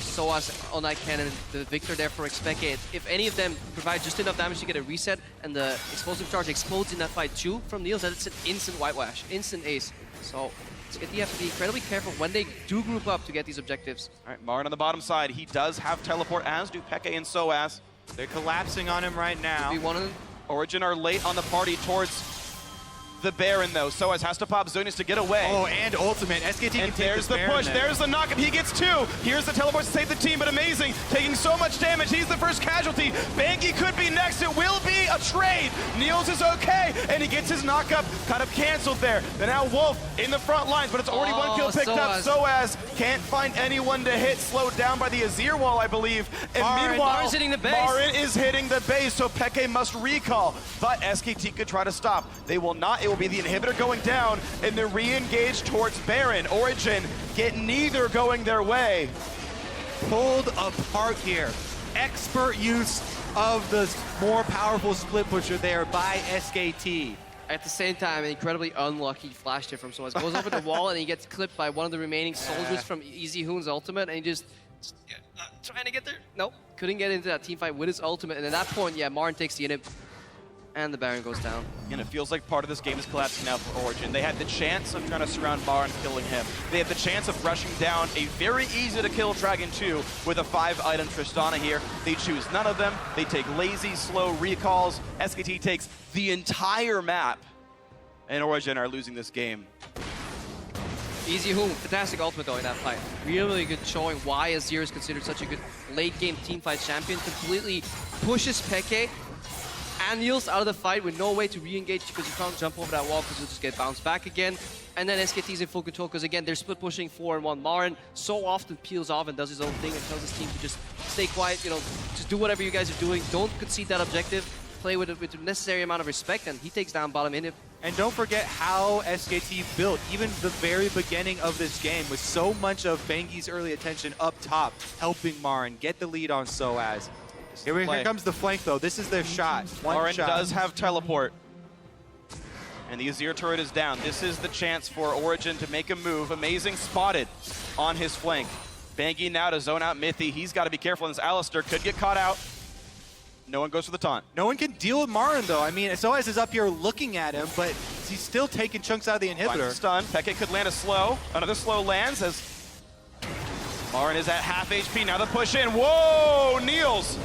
Soaz, All-Night Cannon, the Victor there for Expected. If any of them provide just enough damage to get a reset and the explosive charge explodes in that fight too from Niels, that's an instant whitewash, instant ace. So SKT have to be incredibly careful when they do group up to get these objectives. All right, Marin on the bottom side. He does have teleport, as do Peke and Soaz. They're collapsing on him right now. Could be one of them. Origin are late on the party towards the Baron, though. Soaz has to pop Zunius to get away. Oh, and ultimate. SKT can take there's the Baron push. then. There's the knock-up. He gets two. Here's the teleport to save the team, but amazing. Taking so much damage. He's the first casualty. Banky could be next. It will be a trade. Niels is okay, and he gets his knock-up kind of canceled there. And now Wolf in the front lines, but it's already one kill picked up. Soaz can't find anyone to hit. Slowed down by the Azir wall, I believe. And meanwhile, Marin's hitting the base. Marin is hitting the base, so Peke must recall. But SKT could try to stop. They will not. It will be the inhibitor going down, and they're re-engaged towards Baron. Origin get neither going their way. Pulled apart here. Expert use of the more powerful split pusher there by SKT. At the same time, an incredibly unlucky flash hit from Soaz. Goes over the wall and he gets clipped by one of the remaining soldiers from Easyhoon's ultimate, and he just trying to get there. Nope, couldn't get into that team fight with his ultimate. And at that point, yeah, Marin takes the inhib, and the Baron goes down. And it feels like part of this game is collapsing now for Origin. They had the chance of trying to surround Marin and killing him. They had the chance of rushing down a very easy-to-kill Dragon 2 with a 5-item Tristana here. They choose none of them. They take lazy, slow recalls. SKT takes the entire map, and Origin are losing this game. Easyhoon, fantastic ultimate though in that fight. Really good showing why Azir is considered such a good late-game teamfight champion. Completely pushes Peke and Niels out of the fight with no way to re-engage because you can't jump over that wall because you'll just get bounced back again. And then SKT is in full control because again, they're split pushing 4-1. Marin so often peels off and does his own thing and tells his team to just stay quiet, just do whatever you guys are doing. Don't concede that objective. Play with the necessary amount of respect, and he takes down bottom inhib. And don't forget how SKT built even the very beginning of this game with so much of Bangy's early attention up top, helping Marin get the lead on Soaz. Here comes the flank, though. This is their shot. One Marin shot. does have teleport. And the Azir turret is down. This is the chance for Origen to make a move. Amazing spotted on his flank. Bengi now to zone out Mithy. He's got to be careful. And this Alistar could get caught out. No one goes for the taunt. No one can deal with Marin, though. I mean, Soaz is up here looking at him, but he's still taking chunks out of the inhibitor. Finds the stun. Peke could land a slow. Another slow lands as Marin is at half HP. Now the push in. Whoa! Niels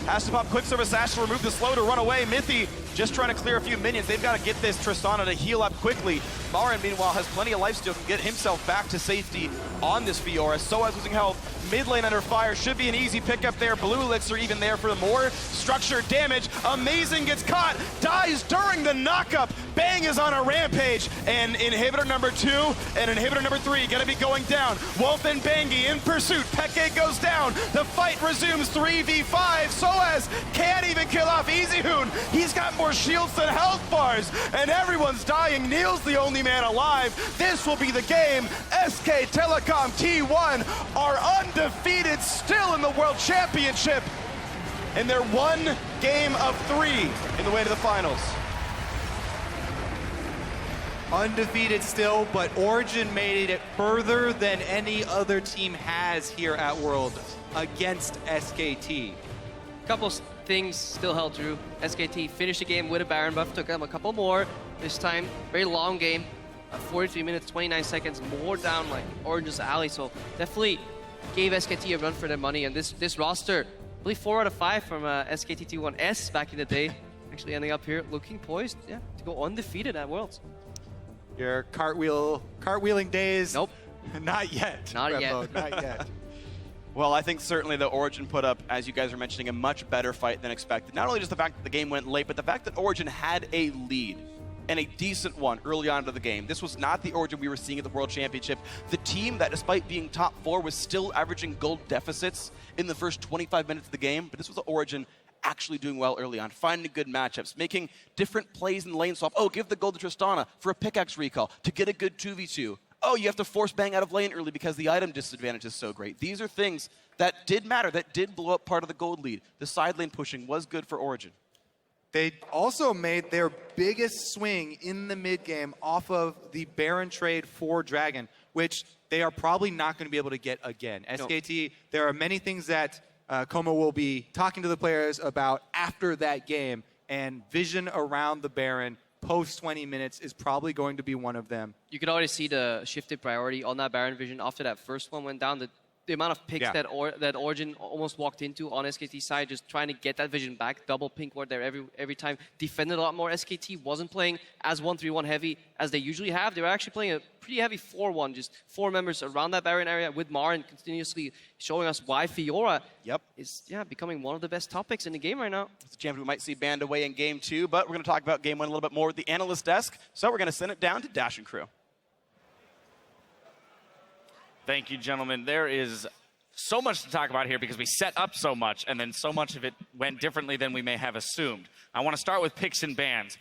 has to pop quick service Ash to remove the slow to run away. Mithy just trying to clear a few minions. They've got to get this Tristana to heal up quickly. Marin, meanwhile, has plenty of lifesteal, can get himself back to safety on this Fiora. Soaz losing health. Mid lane under fire. Should be an easy pickup there. Blue Elixir even there for more structured damage. Amazing gets caught. Dies during the knockup. Bang is on a rampage. And inhibitor number 2 and inhibitor number 3 going to be going down. Wolf and Bengi in pursuit. Peke goes down. The fight resumes 3v5. Soaz can't even kill off EasyHoon. He's got more shields than health bars. And everyone's dying. Neil's the only man alive. This will be the game. SK Telecom T1 are undefeated still in the World Championship. And they're 1 game of 3 in the way to the finals. Undefeated still, but Origen made it further than any other team has here at Worlds against SKT. Couple things still held true. SKT finished the game with a Baron buff, took them a couple more this time. Very long game, 43 minutes, 29 seconds, more down like Origen's alley. So definitely gave SKT a run for their money. And this roster, I believe 4 out of 5 from SKT T1S back in the day, actually ending up here looking poised, to go undefeated at Worlds. Your cartwheeling days? Nope. Not yet. Not Rembo, yet. Not yet. Well, I think certainly that Origen put up, as you guys are mentioning, a much better fight than expected. Not only just the fact that the game went late, but the fact that Origen had a lead, and a decent one early on into the game. This was not the Origen we were seeing at the World Championship. The team that, despite being top 4, was still averaging gold deficits in the first 25 minutes of the game, but this was the Origen actually doing well early on, finding good matchups, making different plays in the lane swap. Oh, give the gold to Tristana for a pickaxe recall to get a good 2v2. Oh, you have to force Bang out of lane early because the item disadvantage is so great. These are things that did matter, that did blow up part of the gold lead. The side lane pushing was good for Origen. They also made their biggest swing in the mid game off of the Baron trade for Dragon, which they are probably not going to be able to get again. No. SKT, there are many things that Como will be talking to the players about after that game, and vision around the Baron post 20 minutes is probably going to be one of them. You could already see the shifted priority on that Baron vision after that first one went down. The amount of picks that Origen almost walked into on SKT's side, just trying to get that vision back. Double pink ward there every time. Defended a lot more. SKT wasn't playing as 1-3-1 heavy as they usually have. They were actually playing a pretty heavy 4-1, just 4 members around that Baron area with Marin continuously showing us why Fiora is becoming one of the best top picks in the game right now. It's a champion we might see banned away in game 2, but we're going to talk about game 1 a little bit more with the analyst desk. So we're going to send it down to Dash and Crew. Thank you, gentlemen. There is so much to talk about here because we set up so much, and then so much of it went differently than we may have assumed. I want to start with picks and bans.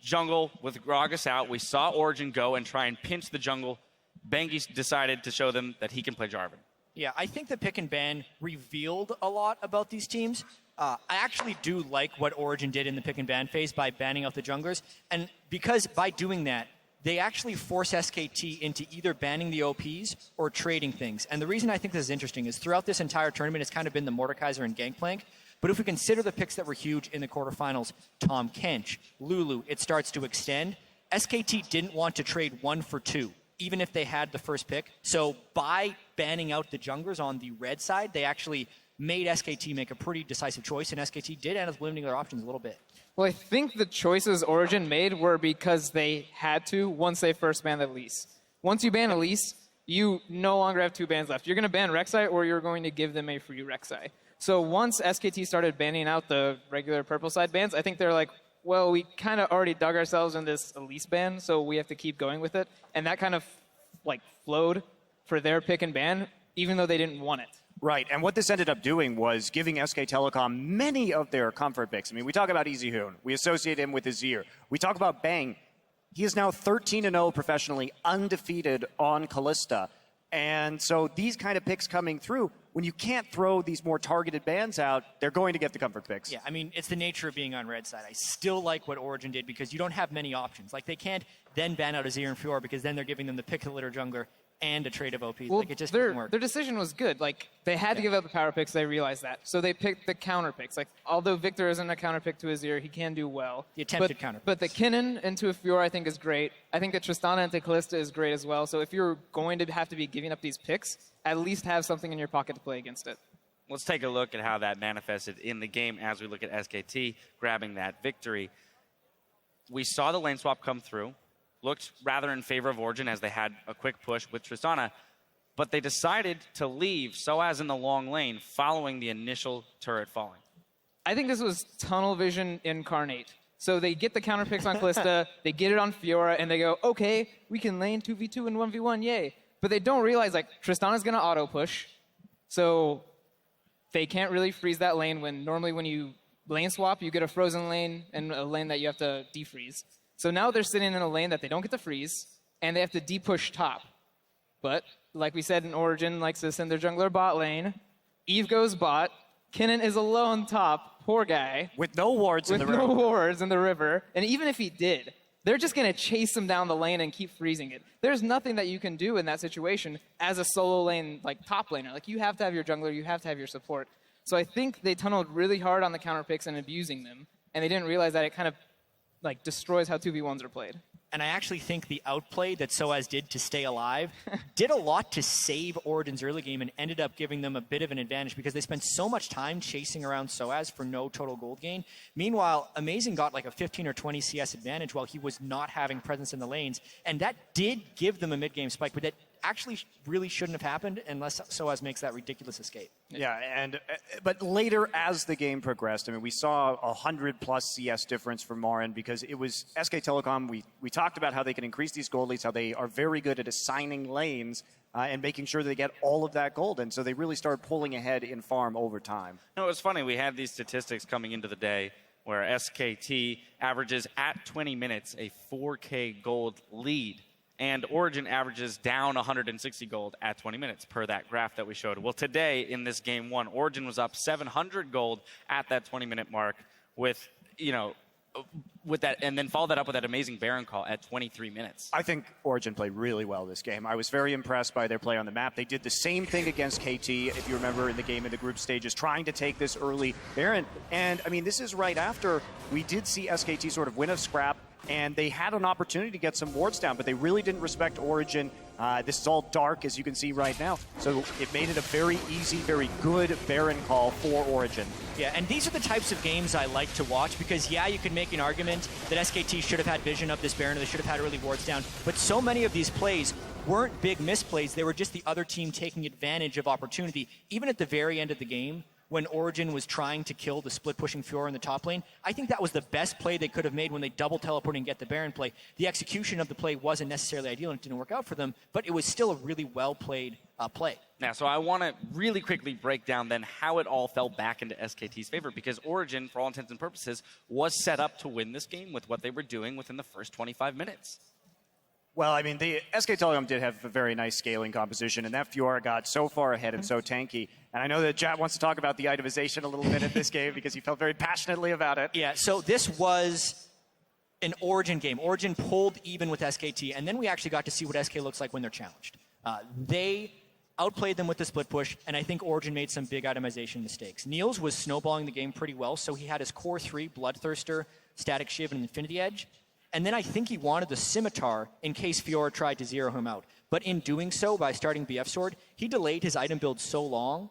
Jungle, with Gragas out, we saw Origen go and try and pinch the jungle. Bengi decided to show them that he can play Jarvan. Yeah, I think the pick and ban revealed a lot about these teams. I actually do like what Origen did in the pick and ban phase by banning out the junglers, and because by doing that, they actually force SKT into either banning the OPs or trading things. And the reason I think this is interesting is throughout this entire tournament, it's kind of been the Mordekaiser and Gangplank. But if we consider the picks that were huge in the quarterfinals, Tahm Kench, Lulu, it starts to extend. SKT didn't want to trade 1 for 2, even if they had the first pick. So by banning out the junglers on the red side, they actually made SKT make a pretty decisive choice, and SKT did end up limiting their options a little bit. Well, I think the choices Origen made were because they had to once they first banned Elise. Once you ban Elise, you no longer have 2 bans left. You're going to ban Rek'Sai or you're going to give them a free Rek'Sai. So once SKT started banning out the regular purple side bans, I think they're like, well, we kind of already dug ourselves in this Elise ban, so we have to keep going with it. And that kind of like flowed for their pick and ban, even though they didn't want it. Right, and what this ended up doing was giving SK Telecom many of their comfort picks. I mean, we talk about EasyHoon. We associate him with Azir. We talk about Bang. He is now 13-0 professionally, undefeated on Kalista. And so these kind of picks coming through when you can't throw these more targeted bans out, they're going to get the comfort picks. Yeah, I mean, it's the nature of being on red side. I still like what Origin did because you don't have many options. Like, they can't then ban out Azir and Fiora because then they're giving them the pick the litter jungler and a trade of OP. Well, like, it just doesn't work. Their decision was good. Like, they had to give up the power picks. They realized that. So they picked the counter picks. Like, although Victor isn't a counter pick to Azir, he can do well. The attempted counter. But the Kinnan into a Fiora, I think, is great. I think the Tristana into Kalista is great as well. So if you're going to have to be giving up these picks, at least have something in your pocket to play against it. Let's take a look at how that manifested in the game as we look at SKT grabbing that victory. We saw the lane swap come through. Looked rather in favor of Origin as they had a quick push with Tristana, but they decided to leave Soaz in the long lane following the initial turret falling. I think this was tunnel vision incarnate. So they get the counter picks on Kalista, they get it on Fiora, and they go, okay, we can lane 2v2 and 1v1, yay. But they don't realize, like, Tristana's going to auto-push, so they can't really freeze that lane when normally when you lane swap, you get a frozen lane and a lane that you have to defreeze. So now they're sitting in a lane that they don't get to freeze, and they have to de-push top. But, like we said in Origin, likes to send their jungler bot lane. Eve goes bot. Kinnan is alone top. Poor guy. With no wards in the river. With no wards in the river. And even if he did, they're just going to chase him down the lane and keep freezing it. There's nothing that you can do in that situation as a solo lane, like, top laner. Like, you have to have your jungler, you have to have your support. So I think they tunneled really hard on the counter picks and abusing them, and they didn't realize that it kind of, like, destroys how 2v1s are played. And I actually think the outplay that Soaz did to stay alive did a lot to save Origin's early game and ended up giving them a bit of an advantage because they spent so much time chasing around Soaz for no total gold gain. Meanwhile, Amazing got like a 15 or 20 CS advantage while he was not having presence in the lanes. And that did give them a mid-game spike, but that actually really shouldn't have happened unless Soaz makes that ridiculous escape. Yeah, but later as the game progressed, I mean, we saw 100+ CS difference for Marin because it was SK Telecom. We talked about how they can increase these gold leads, how they are very good at assigning lanes and making sure they get all of that gold. And so they really started pulling ahead in farm over time. No, it was funny. We had these statistics coming into the day where SKT averages at 20 minutes a 4K gold lead. And Origin averages down 160 gold at 20 minutes per that graph that we showed. Well, today in this game one, Origin was up 700 gold at that 20-minute mark with, with that, and then follow that up with that amazing Baron call at 23 minutes. I think Origin played really well this game. I was very impressed by their play on the map. They did the same thing against KT, if you remember, in the game in the group stages, trying to take this early Baron. And, I mean, this is right after we did see SKT sort of win a scrap, and they had an opportunity to get some wards down, but they really didn't respect Origin. This is all dark, as you can see right now. So it made it a very easy, very good Baron call for Origin. Yeah, and these are the types of games I like to watch because, yeah, you can make an argument that SKT should have had vision of this Baron or they should have had early wards down, but so many of these plays weren't big misplays. They were just the other team taking advantage of opportunity. Even at the very end of the game, when Origin was trying to kill the split-pushing Fiora in the top lane, I think that was the best play they could have made when they double teleport and get the Baron play. The execution of the play wasn't necessarily ideal and it didn't work out for them, but it was still a really well-played play. Now, so I want to really quickly break down then how it all fell back into SKT's favor because Origin, for all intents and purposes, was set up to win this game with what they were doing within the first 25 minutes. Well, I mean, the SK Telecom did have a very nice scaling composition, and that Fiora got so far ahead and so tanky. And I know that Jat wants to talk about the itemization a little bit in this game because he felt very passionately about it. Yeah, so this was an Origin game. Origin pulled even with SKT, and then we actually got to see what SK looks like when they're challenged. They outplayed them with the split push, and I think Origin made some big itemization mistakes. Niels was snowballing the game pretty well, so he had his core 3, Bloodthirster, Static Shiv, and Infinity Edge. And then I think he wanted the Scimitar in case Fiora tried to zero him out. But in doing so, by starting BF Sword, he delayed his item build so long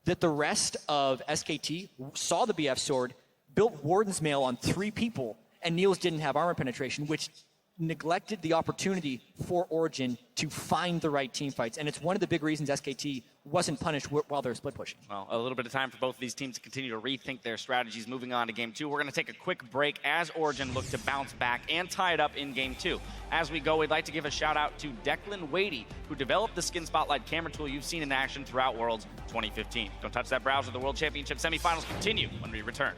that the rest of SKT saw the BF Sword, built Warden's Mail on 3 people, and Niels didn't have armor penetration, which neglected the opportunity for Origin to find the right team fights. And it's one of the big reasons SKT wasn't punished while they were split pushing. Well, a little bit of time for both of these teams to continue to rethink their strategies moving on to Game 2. We're going to take a quick break as Origin look to bounce back and tie it up in Game 2. As we go, we'd like to give a shout out to Declan Wadey, who developed the Skin Spotlight camera tool you've seen in action throughout Worlds 2015. Don't touch that browser. The World Championship semifinals continue when we return.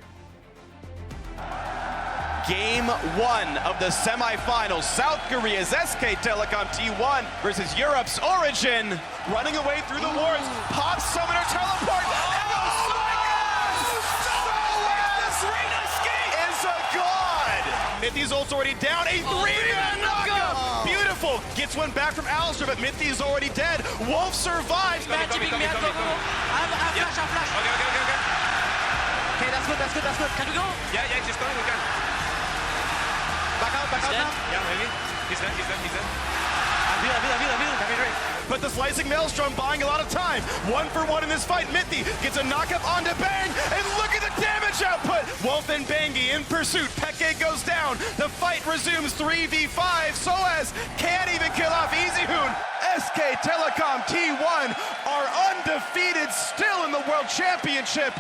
Game 1 of the semifinals. South Korea's SK Telecom T1 versus Europe's Origin. Running away through the wards. Pop Summoner Teleport. Is a god. Mithy's ult's already down. A 3-man knockup. Beautiful. Gets one back from Alistair, but Mithy's already dead. Wolf survives. Flash. Okay, that's good. Can we go? Yeah, just going, we can. Back out now. Yeah, maybe. He's dead. Vida. But the Slicing Maelstrom buying a lot of time. 1-for-1 in this fight. Mithy gets a knockup onto Bang, and look at the damage output. Wolf and Bangi in pursuit. Peke goes down. The fight resumes 3v5. Soaz can't even kill off Easyhoon. SK Telecom T1 are undefeated still in the World Championship.